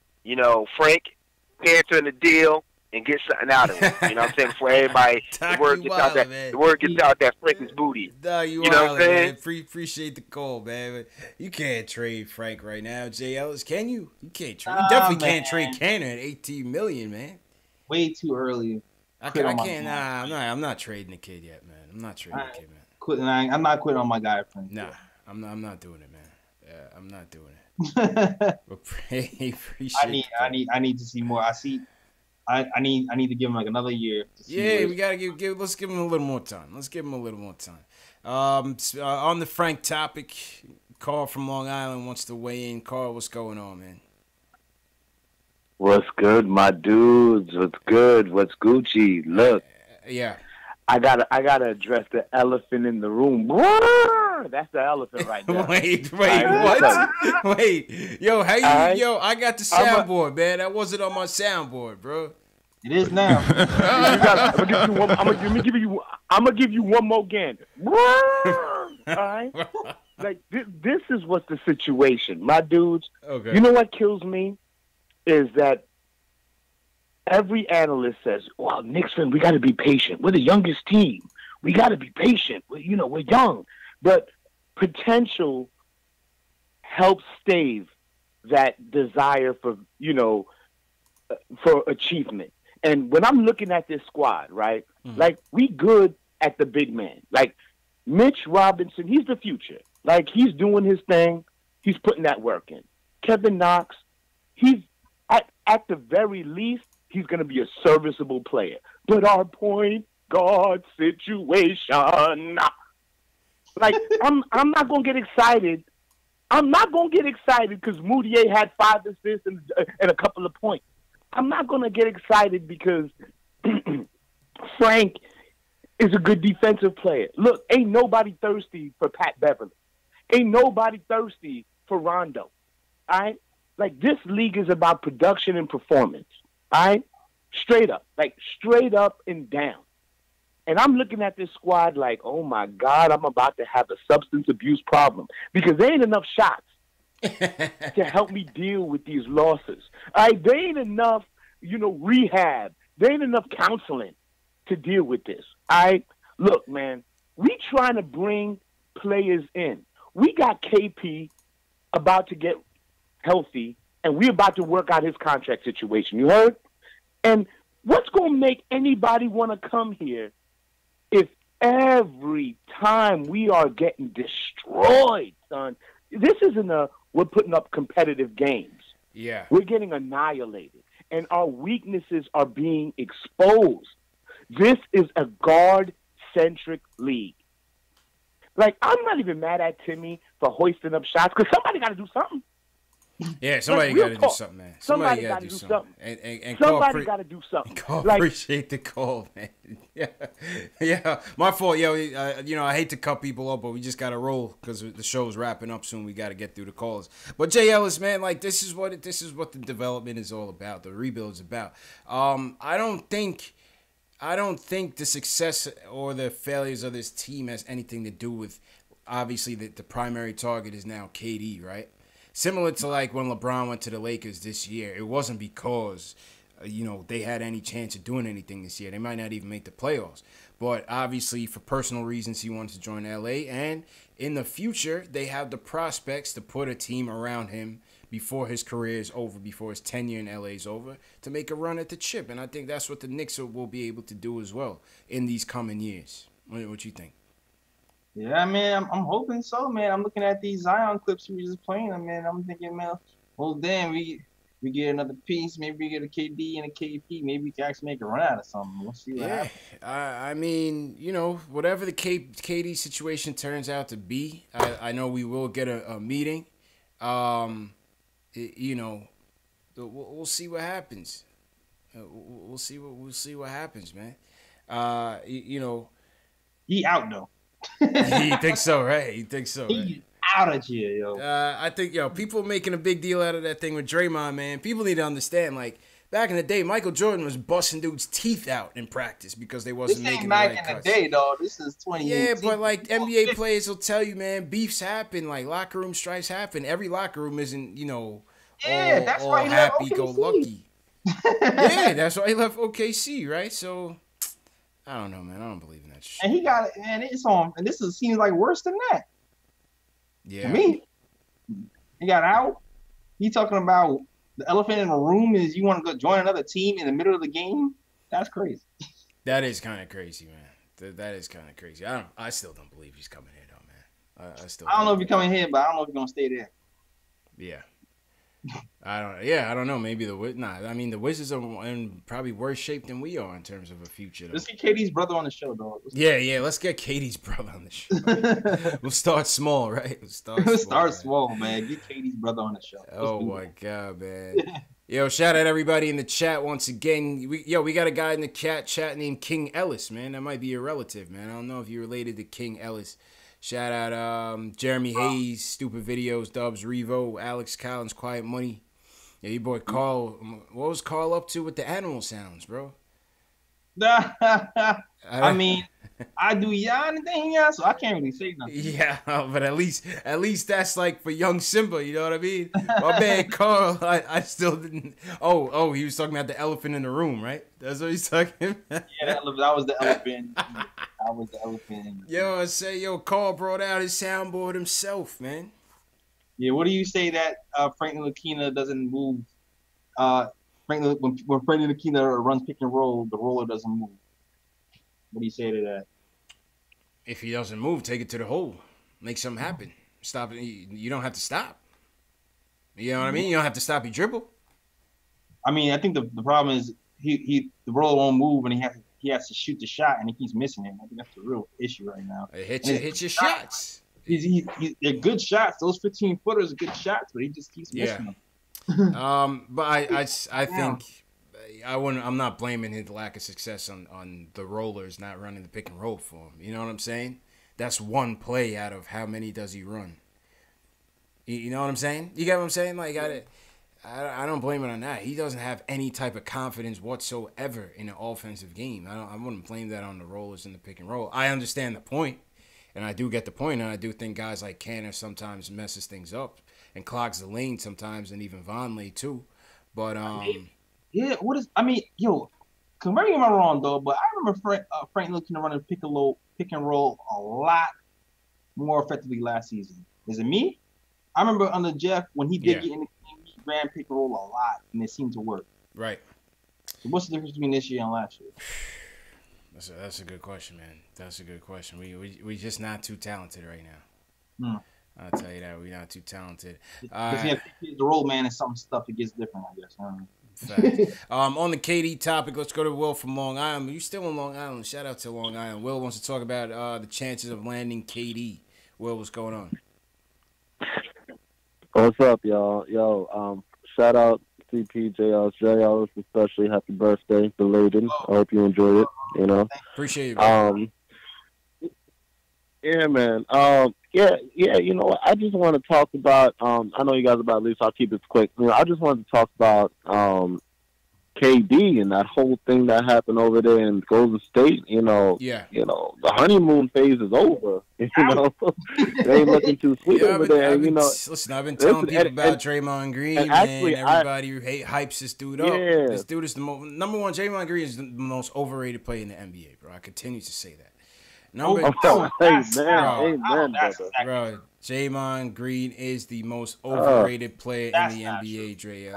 Frank, Cantor in the deal, and get something out of it. You know what I'm saying? Before everybody, the word gets out that Frank is booty. You know what I'm saying? Appreciate the call, man. But you can't trade Frank right now, J. Ellis. Can you? You can't trade. You definitely can't trade Cantor at $18 million, man. Way too early. I can't. I'm not trading the kid yet, man. I'm not trading the kid, man. I'm not quitting on my guy, Frank. Nah, I'm not doing it, man. I'm not doing it. Appreciate I need to see more. I need to give him like another year. We gotta let's give him a little more time. On the Frank topic, Carl from Long Island wants to weigh in. Carl, what's going on, man? What's good, my dudes? What's good? What's Gucci? Look, yeah. I gotta address the elephant in the room. That's the elephant right there. Wait, what? Wait, yo, how you? Right. Yo, I got the soundboard, man. That wasn't on my soundboard, bro. It is now. I'm gonna give you one more gander. All right. Like this is what's the situation, my dudes. Okay. You know what kills me is that every analyst says, "Well, Knicks fan, we got to be patient. We're the youngest team. We got to be patient. We're young." But potential helps stave that desire for for achievement. And when I'm looking at this squad, right, like we good at the big man. Like Mitch Robinson, he's the future. Like he's doing his thing. He's putting that work in. Kevin Knox, he's at the very least, he's going to be a serviceable player. But our point guard situation, like I'm not going to get excited. I'm not going to get excited because Moutier had 5 assists and a couple of points. I'm not going to get excited because Frank is a good defensive player. Look, ain't nobody thirsty for Pat Beverly. Ain't nobody thirsty for Rondo. All right? Like, this league is about production and performance. All right? Straight up and down. And I'm looking at this squad like, oh, my God, I'm about to have a substance abuse problem because there ain't enough shots to help me deal with these losses. All right? There ain't enough, rehab. There ain't enough counseling to deal with this. All right? Look, man, we trying to bring players in. We got KP about to get healthy, and we're about to work out his contract situation. You heard? And what's going to make anybody want to come here if every time we are getting destroyed, son? This isn't we're putting up competitive games. Yeah. We're getting annihilated, and our weaknesses are being exposed. This is a guard-centric league. Like, I'm not even mad at Timmy for hoisting up shots because somebody got to do something. Yeah, somebody got to do something, man. Somebody got to do something. And somebody got to do something. Appreciate the call, man. Yeah, my fault, yo. I hate to cut people up, but we just got to roll because the show's wrapping up soon. We got to get through the calls. But Jay Ellis, man, like this is what the development is all about. The rebuild is about. I don't think the success or the failures of this team has anything to do with, obviously, the primary target is now KD, right? Similar to like when LeBron went to the Lakers this year, it wasn't because, they had any chance of doing anything this year. They might not even make the playoffs. But obviously, for personal reasons, he wanted to join LA. And in the future, they have the prospects to put a team around him before his career is over, before his tenure in LA is over, to make a run at the chip. And I think that's what the Knicks will be able to do as well in these coming years. What you think? Yeah, man, I'm hoping so, man. I'm looking at these Zion clips we just playing, man. I'm thinking, man, well, damn, we get another piece. Maybe we get a KD and a KP. Maybe we can actually make a run out of something. We'll see what happens. I mean, whatever the KD situation turns out to be, I know we will get a meeting. We'll see what happens. We'll see what happens, man. He out though. He thinks so, right? He thinks so. He's out of here, yo. I think, people making a big deal out of that thing with Draymond, man. People need to understand, like, back in the day, Michael Jordan was busting dudes' teeth out in practice because they wasn't making the right cuts. Back in the day, dog. This is 2018. Yeah, but, like, NBA players will tell you, man, beefs happen. Like, locker room strifes happen. Every locker room isn't, all happy-go-lucky. Yeah, that's why he left OKC, right? So, I don't know, man. I don't believe in that shit. And he got it, and it's on. And this seems like worse than that. Yeah. To me, he got out. He talking about the elephant in the room is you want to go join another team in the middle of the game. That's crazy. That is kind of crazy, man. That is kind of crazy. I still don't believe he's coming here, though, man. I don't know if he's coming here, but I don't know if he's gonna stay there. Yeah. I don't know. Maybe the Wizards are in probably worse shape than we are in terms of a future. Though. Let's get KD's brother on the show, dog. Yeah. Let's get KD's brother on the show. We'll start small, right? We'll start small, man. Get KD's brother on the show. Oh my God, man. Yo, shout out everybody in the chat once again. We got a guy in the chat named King Ellis, man. That might be your relative, man. I don't know if you're related to King Ellis. Shout out Jeremy Hayes, Stupid Videos, Dubs, Revo, Alex Collins, Quiet Money. Yeah, your boy Carl. What was Carl up to with the animal sounds, bro? I mean, I do anything, so I can't really say nothing. Yeah, but at least that's like for young Simba, you know what I mean? My man Carl, I still didn't. Oh, he was talking about the elephant in the room, right? That's what he's talking about. Yeah, that was the elephant. That was the elephant. Yo, Carl brought out his soundboard himself, man. Yeah, what do you say that Franklin Lakina doesn't move? When Franklin Lakina runs pick and roll, the roller doesn't move. What do you say to that? If he doesn't move, take it to the hole. Make something happen. Stop it. You don't have to stop. You know what I mean? You don't have to stop your dribble. I mean, I think the problem is the roller won't move, and he has to shoot the shot, and he keeps missing it. I think that's the real issue right now. Hit your shots. They're good shots. Those 15-footers are good shots, but he just keeps missing them. But I think I'm not blaming his lack of success on the rollers not running the pick and roll for him. You know what I'm saying? That's one play out of how many does he run? You know what I'm saying? You get what I'm saying? Like I don't blame it on that. He doesn't have any type of confidence whatsoever in an offensive game. I wouldn't blame that on the rollers in the pick and roll. I understand the point, and I do get the point, and I do think guys like Canner sometimes messes things up and clogs the lane sometimes, and even Vonleh too. But yeah, correct me if I'm wrong though, but I remember Frank looking to run a pick and roll a lot more effectively last season. Is it me? I remember under Jeff when he did get in the game, he ran pick and roll a lot, and it seemed to work. Right. So what's the difference between this year and last year? That's a good question, man. That's a good question. We just not too talented right now. I'll tell you that. We're not too talented. The roll man and some stuff that gets different, I guess. On the KD topic, let's go to Will from Long Island. You still in Long Island? Shout out to Long Island. Will wants to talk about the chances of landing KD. Will, what's going on? What's up, y'all? Yo, shout out CPJLs, especially happy birthday, belated. I hope you enjoy it. You know, appreciate it. Bro. Yeah, man. Yeah. You know, I just want to talk about. I know you guys about at least. I'll keep it quick. You know, I just wanted to talk about KD and that whole thing that happened over there in Golden State. You know, the honeymoon phase is over. You know, they ain't looking too sweet over there. You know, listen, I've been telling people about Draymond Green, and actually, everybody hypes this dude up. Yeah. This dude is the number one. Draymond Green is the most overrated player in the NBA, bro. I continue to say that. Amen, bro. Draymond Green is the most overrated player in the NBA, Dre.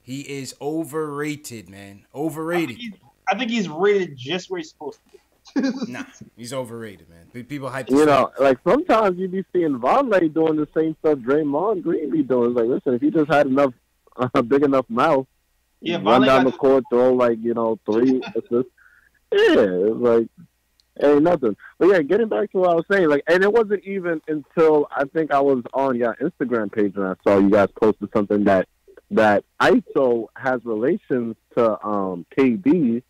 He is overrated, man. Overrated. I think he's rated just where he's supposed to be. Nah, he's overrated, man. People hype. You know, like sometimes you be seeing Vonleh doing the same stuff Draymond Green be doing. It's like, listen, if he just had a big enough mouth, run down the court, throw 3 assists. Yeah, it's like ain't nothing. But yeah, getting back to what I was saying, and it wasn't even until I think I was on your Instagram page and I saw you guys posted something that ISO has relations to KD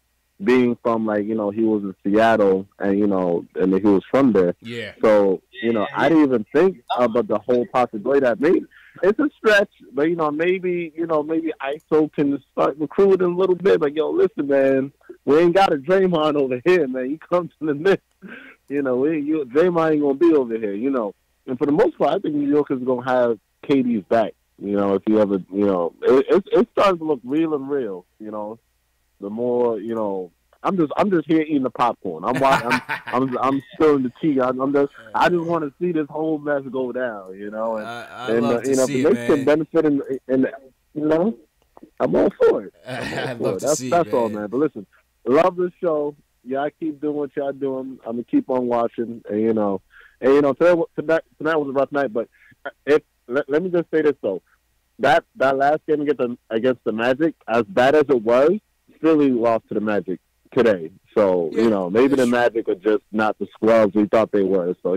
being from he was in Seattle and he was from there. Yeah. So I didn't even think about the whole possibility that maybe it's a stretch, but maybe ISO can start recruiting a little bit. Like, yo, listen, man, we ain't got a Draymond over here, man. You come to the Knicks, Draymond ain't gonna be over here, And for the most part, I think New York is gonna have KD's back. If you ever, it's starting to look real and real. The more, I'm just here eating the popcorn. I'm spilling the tea. I just want to see this whole mess go down. I love to see it, man. Can benefit in I'm all for it. I'd love to see it. That's all, man. But listen, love the show. Yeah, I keep doing what y'all doing. I'm gonna keep on watching. And tonight was a rough night. But let me just say this though. That last game against the Magic, as bad as it was, Philly lost to the Magic today. So, maybe the Magic are just not the squads we thought they were. So,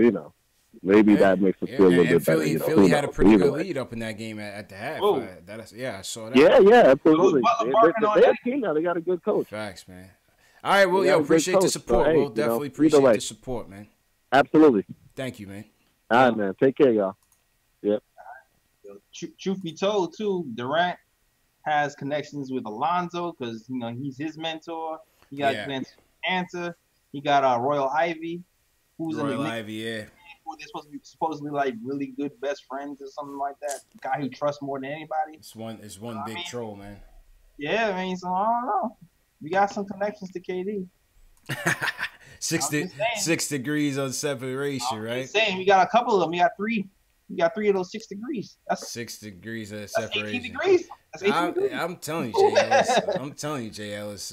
maybe that makes us feel a little and bit better. Philly, You know, Philly had a pretty good way. lead up in that game at the half. Oh. I saw that. Yeah, absolutely. Butler They're a team now. They got a good coach. Facts, man. All right, well, They got a good appreciate the coach, support. so, hey, We'll definitely either appreciate way. the support, man. Absolutely. Thank you, man. All right, man. Take care, y'all. Yep. Truth be told, too, Durant has connections with Alonzo because he's his mentor. He got answer. He got Royal Ivy, who's Royal in the Ivy, yeah. who they're supposedly like really good best friends or something like that. The guy who trusts more than anybody. It's one big troll, man. Yeah, I mean, so I don't know. We got some connections to KD. 6 degrees on separation, right? Saying we got a couple of them. We got three. We got 3 of those 6 degrees. That's 6 degrees of that's separation. 18 degrees. That's 18 degrees. I'm telling you, Jay Ellis. I'm telling you, Jay Ellis.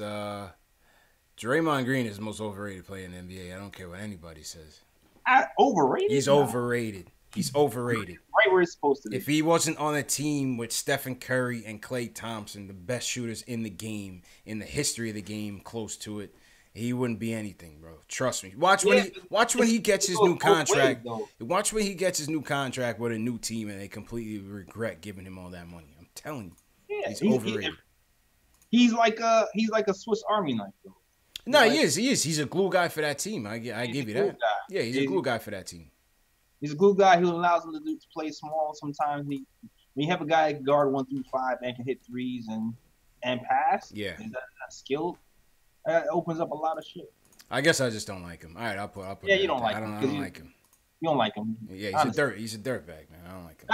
Draymond Green is the most overrated player in the NBA. I don't care what anybody says. Overrated? He's overrated. He's overrated. Right where it's supposed to be. If he wasn't on a team with Stephen Curry and Klay Thompson, the best shooters in the game, in the history of the game, close to it, he wouldn't be anything, bro. Trust me. Watch when he gets his new contract. Watch when he gets his new contract with a new team and they completely regret giving him all that money. I'm telling you. He's overrated. He's like a Swiss Army knife, though. No, he is. He's a glue guy for that team. I give you that. Yeah, he's a glue guy for that team. He's a glue guy who allows him to play small. Sometimes when you have a guy that can guard 1 through 5 and can hit threes and pass, yeah, is that skilled? That opens up a lot of shit. I guess I just don't like him. All right, I'll put. Yeah, you don't like him. I don't like him. You don't like him. Yeah, he's a dirtbag, man. I don't like him.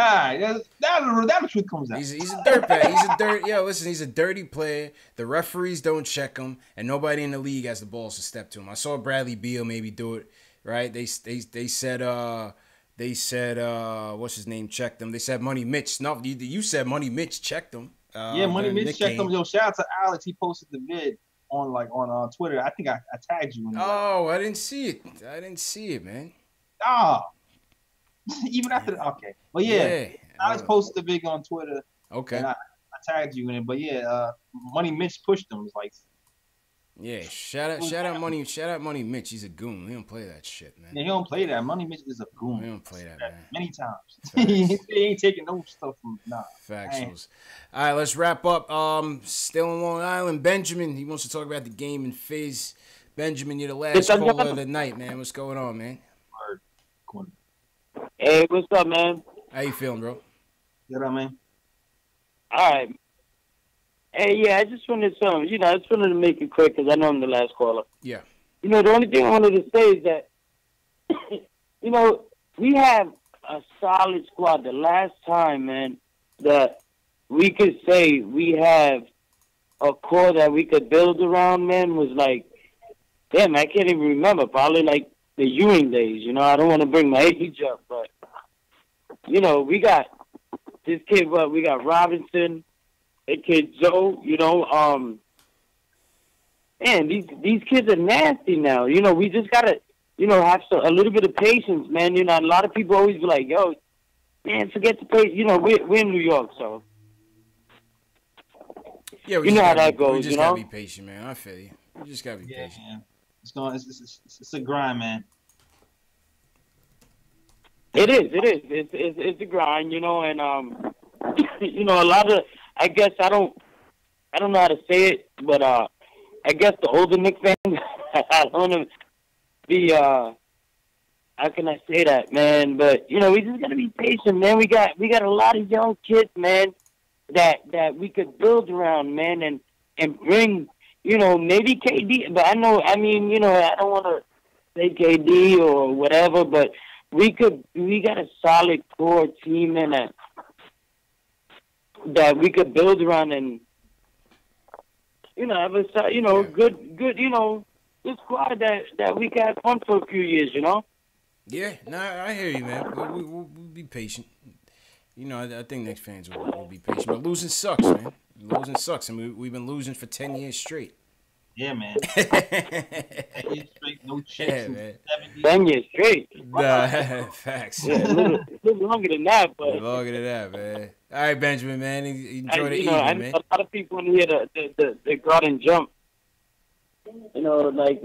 That the truth comes out. He's a dirtbag. He's a dirty player. The referees don't check him, and nobody in the league has the balls to step to him. I saw Bradley Beal maybe do it. Right? They said what's his name checked him. They said Money Mitch. No, you said Money Mitch checked him. Money Mitch checked him. Yo, shout out to Alex. He posted the vid on Twitter. I think I tagged you. I didn't see it, man. Even after okay. But yeah. Alex posted the vid on Twitter. Okay. And I tagged you in it. But yeah, Money Mitch pushed him. It was like, yeah, shout out Money Mitch. He's a goon. He don't play that shit, man. Yeah, he don't play that. Money Mitch is a goon. He don't play that, man. Many times. he ain't taking no stuff from Factuals. All right, let's wrap up. Still in Long Island, Benjamin. He wants to talk about the game in Fizz. Benjamin, you're the last caller of the night, man. What's going on, man? Hey, what's up, man? How you feeling, bro? Good, man. All right. Hey, yeah, I just wanted to make it quick because I know I'm the last caller. Yeah. The only thing I wanted to say is that, we have a solid squad. The last time, man, that we could say we have a core that we could build around, man, was like, damn, I can't even remember. Probably like the Ewing days, I don't want to bring my age up, but, we got this kid, we got Robinson, a kid Joe, man, these kids are nasty now. We just gotta, have a little bit of patience, man. A lot of people always be like, yo, man, forget the pace. We're in New York, so. Yeah, you know how that goes, We just gotta be patient, man. I feel you. We just gotta be patient. Yeah. It's a grind, man. It is. It's a grind, and a lot of. I guess I don't know how to say it, but I guess the older Knicks fans, I don't want to be how can I say that, man? But we just gotta be patient, man. We got a lot of young kids, man, that we could build around, man, and bring, maybe KD. But I don't want to say KD or whatever, but we got a solid core team, man, that we could build around and have a good good squad that we could have fun for a few years, Yeah, I hear you, man. We'll be patient. I think Knicks fans will be patient. But losing sucks, man. Losing sucks, and we've been losing for 10 years straight. Yeah, man. 10 years straight, no checks. Yeah, man. 10 years straight. Nah, facts. Yeah, a little longer than that, but longer than that, man. All right, Benjamin, man. Enjoy the evening, man. A lot of people in here that go out and jump. Like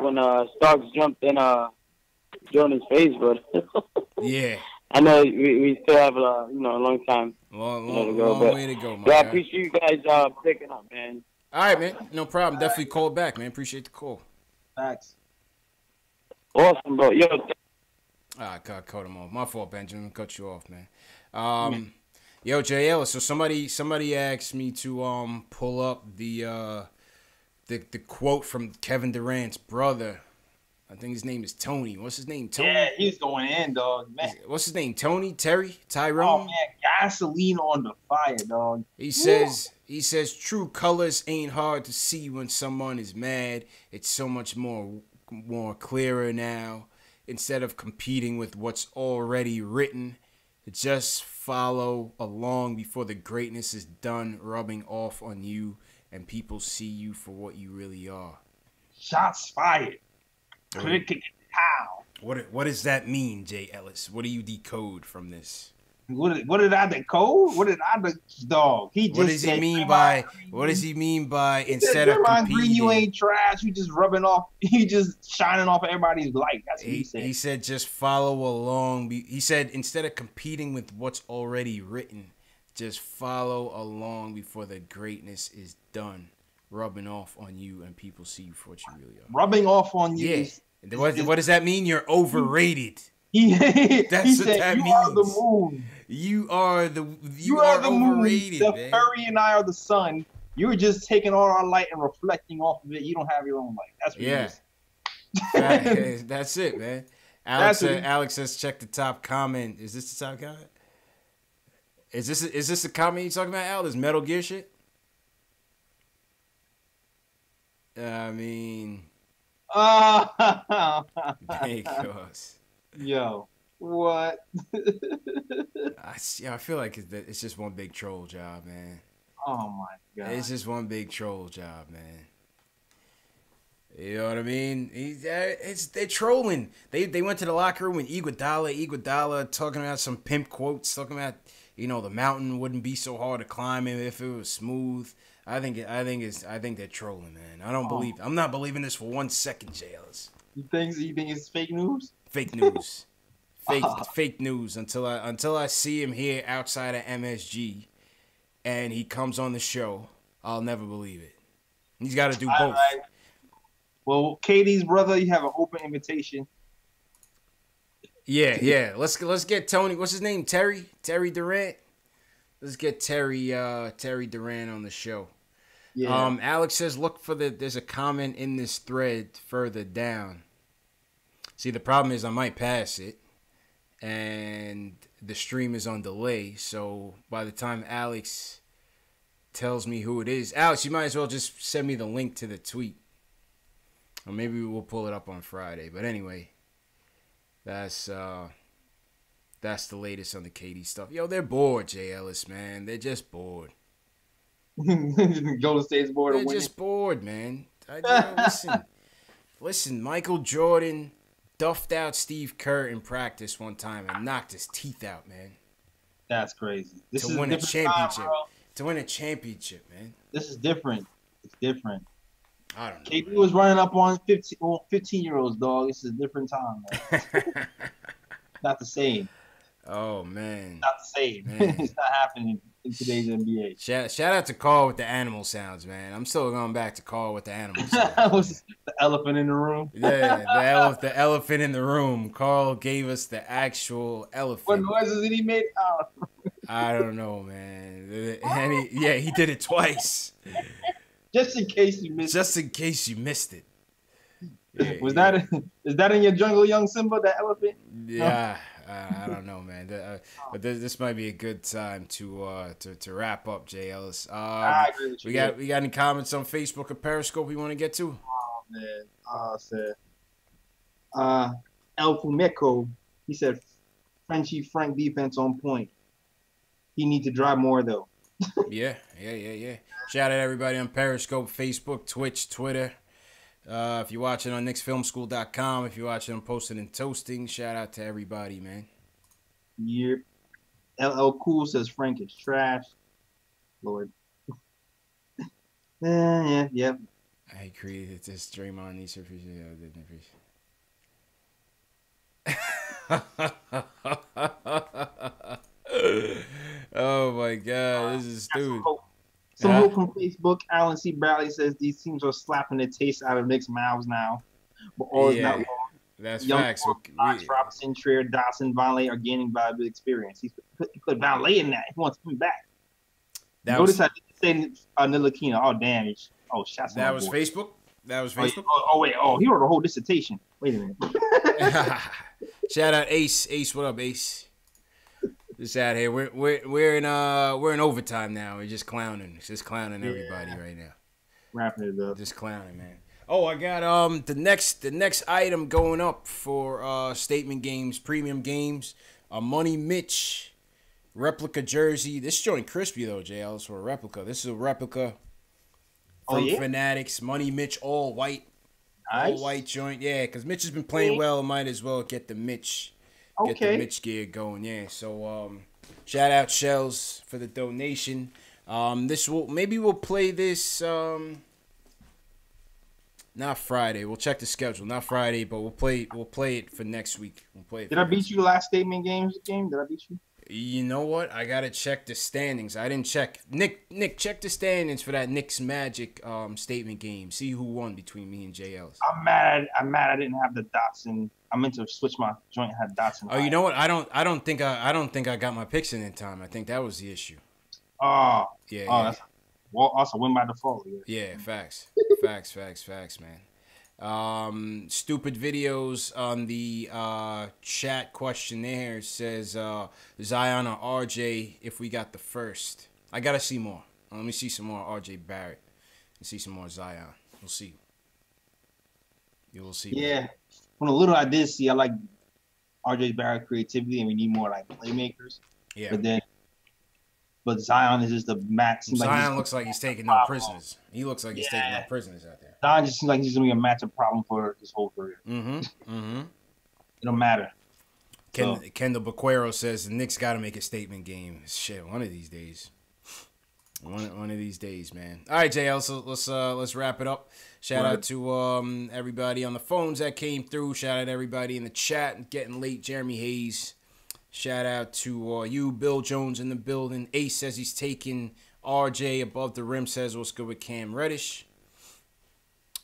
when Starks jumped in Jordan's face, but Yeah. I know we still have a long time. Long way to go, my I guy. appreciate you guys picking up, man. All right, man. No problem. Definitely call back, man. Appreciate the call. Facts. Awesome, bro. Yo. I cut him off. My fault, Benjamin. Cut you off, man. Yo, JL. So somebody asked me to pull up the quote from Kevin Durant's brother. I think his name is Tony. What's his name? Tony? Yeah, he's going in, dog. Man. What's his name? Tony? Terry? Tyrone? Oh, man. Gasoline on the fire, dog. He says, true colors ain't hard to see when someone is mad. It's so much more clearer now. Instead of competing with what's already written, just follow along before the greatness is done rubbing off on you and people see you for what you really are. Shots fired. Cricket pow. What does that mean, Jay Ellis? What do you decode from this? What did I decode? What did I dog? He just what does he mean by? What does he mean by instead of competing? Green, you ain't trash. You just rubbing off. You just shining off everybody's light. That's what he said. He said just follow along. He said instead of competing with what's already written, just follow along before the greatness is done, rubbing off on you and people see you for what you really are. Rubbing off on you. Yeah. What does that mean? You're overrated. That's he what said, that you means. Are the moon. You are the overrated, moon. man. The furry and I are the sun. You're just taking all our light and reflecting off of it. You don't have your own light. That's what it is. That's it, man. Alex says, check the top comment. Is this the top comment? Is this the comment you talking about, Al? This Metal Gear shit? I mean, because. Yo, what? I feel like it's just one big troll job, man. Oh my god! It's just one big troll job, man. You know what I mean? They're trolling. They went to the locker room with Iguodala talking about some pimp quotes, talking about the mountain wouldn't be so hard to climb if it was smooth. I think they're trolling, man. I'm not believing this for 1 second, JLS. You think it's fake news? Fake news. Fake news until I see him here outside of MSG and he comes on the show, I'll never believe it. He's got to do both. Right. Well, Katie's brother, you have an open invitation. Yeah. Let's get Tony. What's his name? Terry Durant. Let's get Terry Durant on the show. Yeah. Alex says, look for there's a comment in this thread further down. See, the problem is I might pass it, and the stream is on delay. So by the time Alex tells me who it is, Alex, you might as well just send me the link to the tweet. Or maybe we'll pull it up on Friday. But anyway, that's the latest on the KD stuff. Yo, they're bored, Jay Ellis, man. They're just bored. Golden State's bored. They're just bored, man. Listen. Michael Jordan duffed out Steve Kerr in practice one time and knocked his teeth out, man. That's crazy. To win a championship, man. This is different. It's different. I don't know. KD was running up on 15-year-olds, dog. This is a different time, man. Not the same. Oh, man. Not the same. It's not happening in today's NBA. Shout out to Carl with the animal sounds, man. I'm still going back to Carl with the animal sounds. The elephant in the room. Yeah, the elephant in the room. Carl gave us the actual elephant. What noises did he make? I don't know, man. And he did it twice. Just in case you missed it. Yeah, is that in your jungle, young Simba, that elephant? Yeah. I don't know, man. But this might be a good time to wrap up, Jay Ellis. I agree with you. We got any comments on Facebook or Periscope we want to get to? Oh man. El Fumeco, he said Frenchie Frank defense on point. He needs to drive more though. Yeah. Shout out to everybody on Periscope, Facebook, Twitch, Twitter. If you're watching on knicksfilmschool.com, if you're watching on Posted and Toasting, shout out to everybody, man. Yep. LL Cool says Frank is trash. Lord. Yeah. I created this Draymond needs to appreciate. Oh my God, this is stupid. Some hope from Facebook. Alan C. Bradley says these teams are slapping the taste out of Knicks' mouths now, but all is not lost. That's Young facts. Robinson, Trier, Dawson, Vonleh are gaining valuable experience. He put Vonleh in that. He wants to come back. Notice I didn't say Ntilikina. Oh damn! Shots. That was Facebook. That was Facebook. Wait. He wrote a whole dissertation. Wait a minute. Shout out Ace. Ace, what up, Ace? Just out here. We're in overtime now. We're just clowning. It's just clowning everybody right now. Wrapping it up. Just clowning, man. Oh, I got the next item going up for statement games, premium games. A Money Mitch replica jersey. This joint crispy though, JL. It's for a replica. This is a replica from Fanatics. Money Mitch, all white. Nice. All white joint. Yeah, because Mitch has been playing well. Might as well get the Mitch. Get the Mitch gear going, yeah. So shout out Shells for the donation. We'll play this not Friday. We'll check the schedule. Not Friday, but we'll play it for next week. We'll play it. Did I beat you last statement game? Did I beat you? You know what? I gotta check the standings. I didn't check. Nick, check the standings for that Knicks Magic statement game. See who won between me and JL's. I'm mad I didn't have the Dotson. I meant to switch my joint. Had Dotson. Oh, you know what? I don't think I got my picks in time. I think that was the issue. Oh yeah. That's, well, also win by default. Yeah, facts, man. Stupid videos on the chat questionnaire says Zion or RJ if we got the first. I gotta see more. Let me see some more RJ Barrett and see some more Zion. We'll see. You will see. Yeah. From the little I did see, I like RJ Barrett creativity, and we need more like playmakers. Yeah. But Zion is just the max. Zion looks like he's taking no prisoners. He looks like he's taking no prisoners out there. Zion just seems like he's gonna be a matchup problem for his whole career. It don't matter. Kendall Baquero says the Knicks got to make a statement game. Shit, one of these days. One of these days, man. All right, JL. So let's wrap it up. Shout out to everybody on the phones that came through. Shout out to everybody in the chat. Getting late, Jeremy Hayes. Shout out to you, Bill Jones in the building. Ace says he's taking RJ above the rim. Says what's good with Cam Reddish.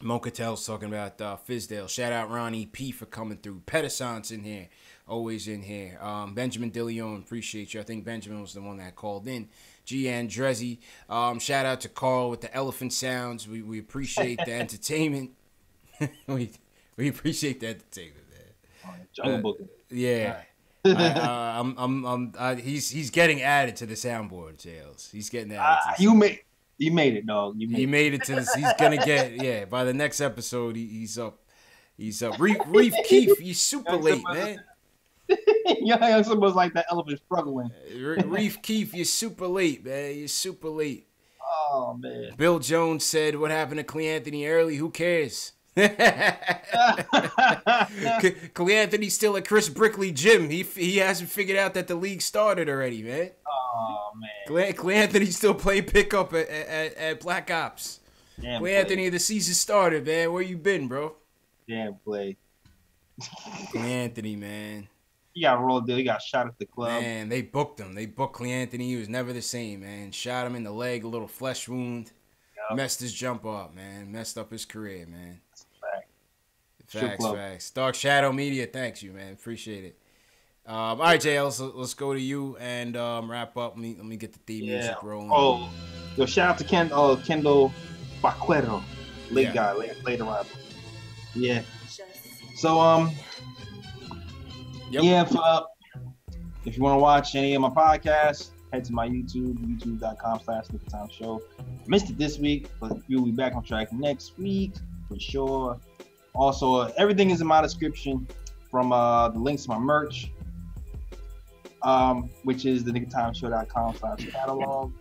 Mocatel's talking about Fizdale. Shout out Ronnie P for coming through. Pedersen's in here. Always in here. Benjamin DeLeon, appreciate you. I think Benjamin was the one that called in. G. Andrezzi. Shout out to Carl with the elephant sounds. We appreciate the entertainment. we appreciate the entertainment, man. Jungle Book. Yeah. He's getting added to the soundboard, Jails. He's getting added. You made it, dog. He made it to this. He's gonna get by the next episode. He's up. Reef Keefe, you super late, man. Yeah, someone's like that elephant struggling. Reef Keefe, you're super late, man. You're super late. Oh man. Bill Jones said, "What happened to Cleanthony early? Who cares?" Cleanthony's still at Chris Brickley gym. He hasn't figured out that the league started already, man. Oh man. Cleanthony's still playing pickup at Black Ops. Damn, Cleanthony, the season started, man. Where you been, bro? Damn play. Cleanthony, man. He got rolled deal. He got shot at the club. Man, they booked him. They booked Cleanthony. He was never the same, man. Shot him in the leg, a little flesh wound. Yep. Messed his jump up, man. Messed up his career, man. Facts. Dark Shadow Media, thanks you, man. Appreciate it. All right, JL, let's go to you and wrap up. Let me get the theme music rolling. Oh, yo, shout out to Kendall Baquero, late guy, late arrival. Yeah. So if you want to watch any of my podcasts, head to my YouTube, youtube.com/NickerTimeShow. Missed it this week, but we'll be back on track next week for sure. Also, everything is in my description from the links to my merch, which is the NickerTimeShow.com/catalog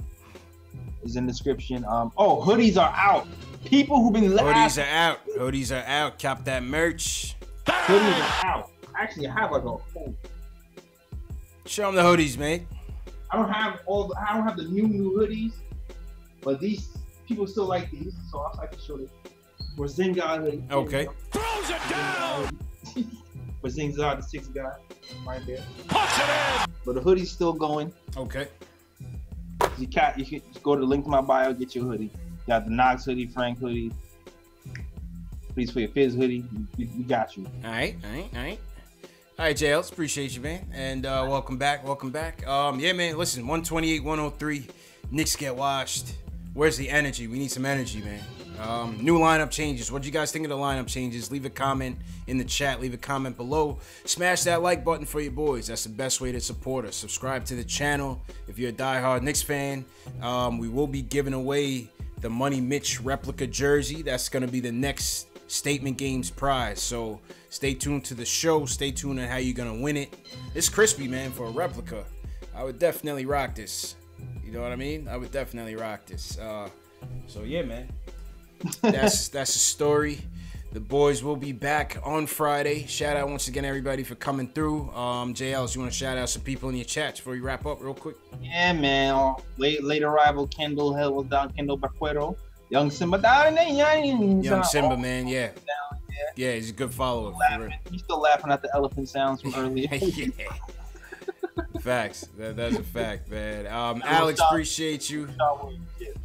is in the description. Hoodies are out. People who've been Hoodies are out. Cop that merch. Hoodies are out. Actually, I have like a whole. Show them the hoodies, mate. I don't have the new hoodies, but these people still like these, so I like to show them. We're Zinga hoodie. Okay. Throws it down. Porzingis are the sixth guy right there. But the hoodie's still going. Okay. You can just go to the link to my bio, get your hoodie. You got the Knox hoodie, Frank hoodie. Please for your Fizz hoodie. We got you. All right. All right, JLs, appreciate you, man. And welcome back. Yeah, man, listen, 128-103. Knicks get washed. Where's the energy? We need some energy, man. New lineup changes. What do you guys think of the lineup changes? Leave a comment in the chat. Leave a comment below. Smash that like button for your boys. That's the best way to support us. Subscribe to the channel if you're a diehard Knicks fan. We will be giving away the Money Mitch replica jersey. That's going to be the next Statement Games prize. So stay tuned to the show. Stay tuned on how you're going to win it. It's crispy, man, for a replica. I would definitely rock this. You know what I mean? I would definitely rock this. So yeah, man. That's the story. The boys will be back on Friday. Shout out once again everybody for coming through. JLs, you want to shout out some people in your chats before we wrap up real quick? Yeah, man. Late arrival Kendall Hill was down. Kendall Baquero. Young Simba down in there. Young Simba, man. Yeah. Yeah, he's a good follower. He's still laughing at the elephant sounds from earlier. Yeah. Facts. That's a fact, man. Alex, appreciate you.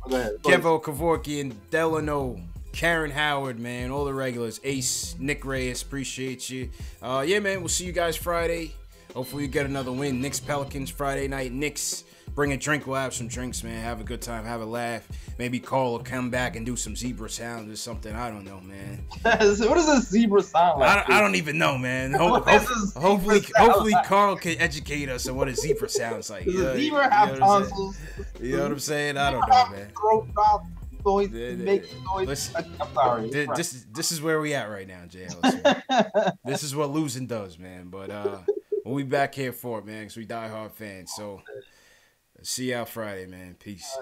Kevo Kevorkian, and Delano, Karen Howard, man, all the regulars. Ace, Nick Reyes, appreciate you. Yeah, man, we'll see you guys Friday. Hopefully you get another win. Knicks Pelicans Friday night. Knicks, bring a drink. We'll have some drinks, man. Have a good time. Have a laugh. Maybe Carl will come back and do some zebra sounds or something. I don't know, man. What does a zebra sound like? I don't even know, man. Hopefully Carl can educate us on what a zebra sounds like. Does a zebra have tonsils? You know what I'm saying? I don't know, man. Listen, I'm sorry. This is where we at right now, JL. This is what losing does, man. But we'll be back here for it, man, because we die hard fans. So see y'all Friday, man. Peace.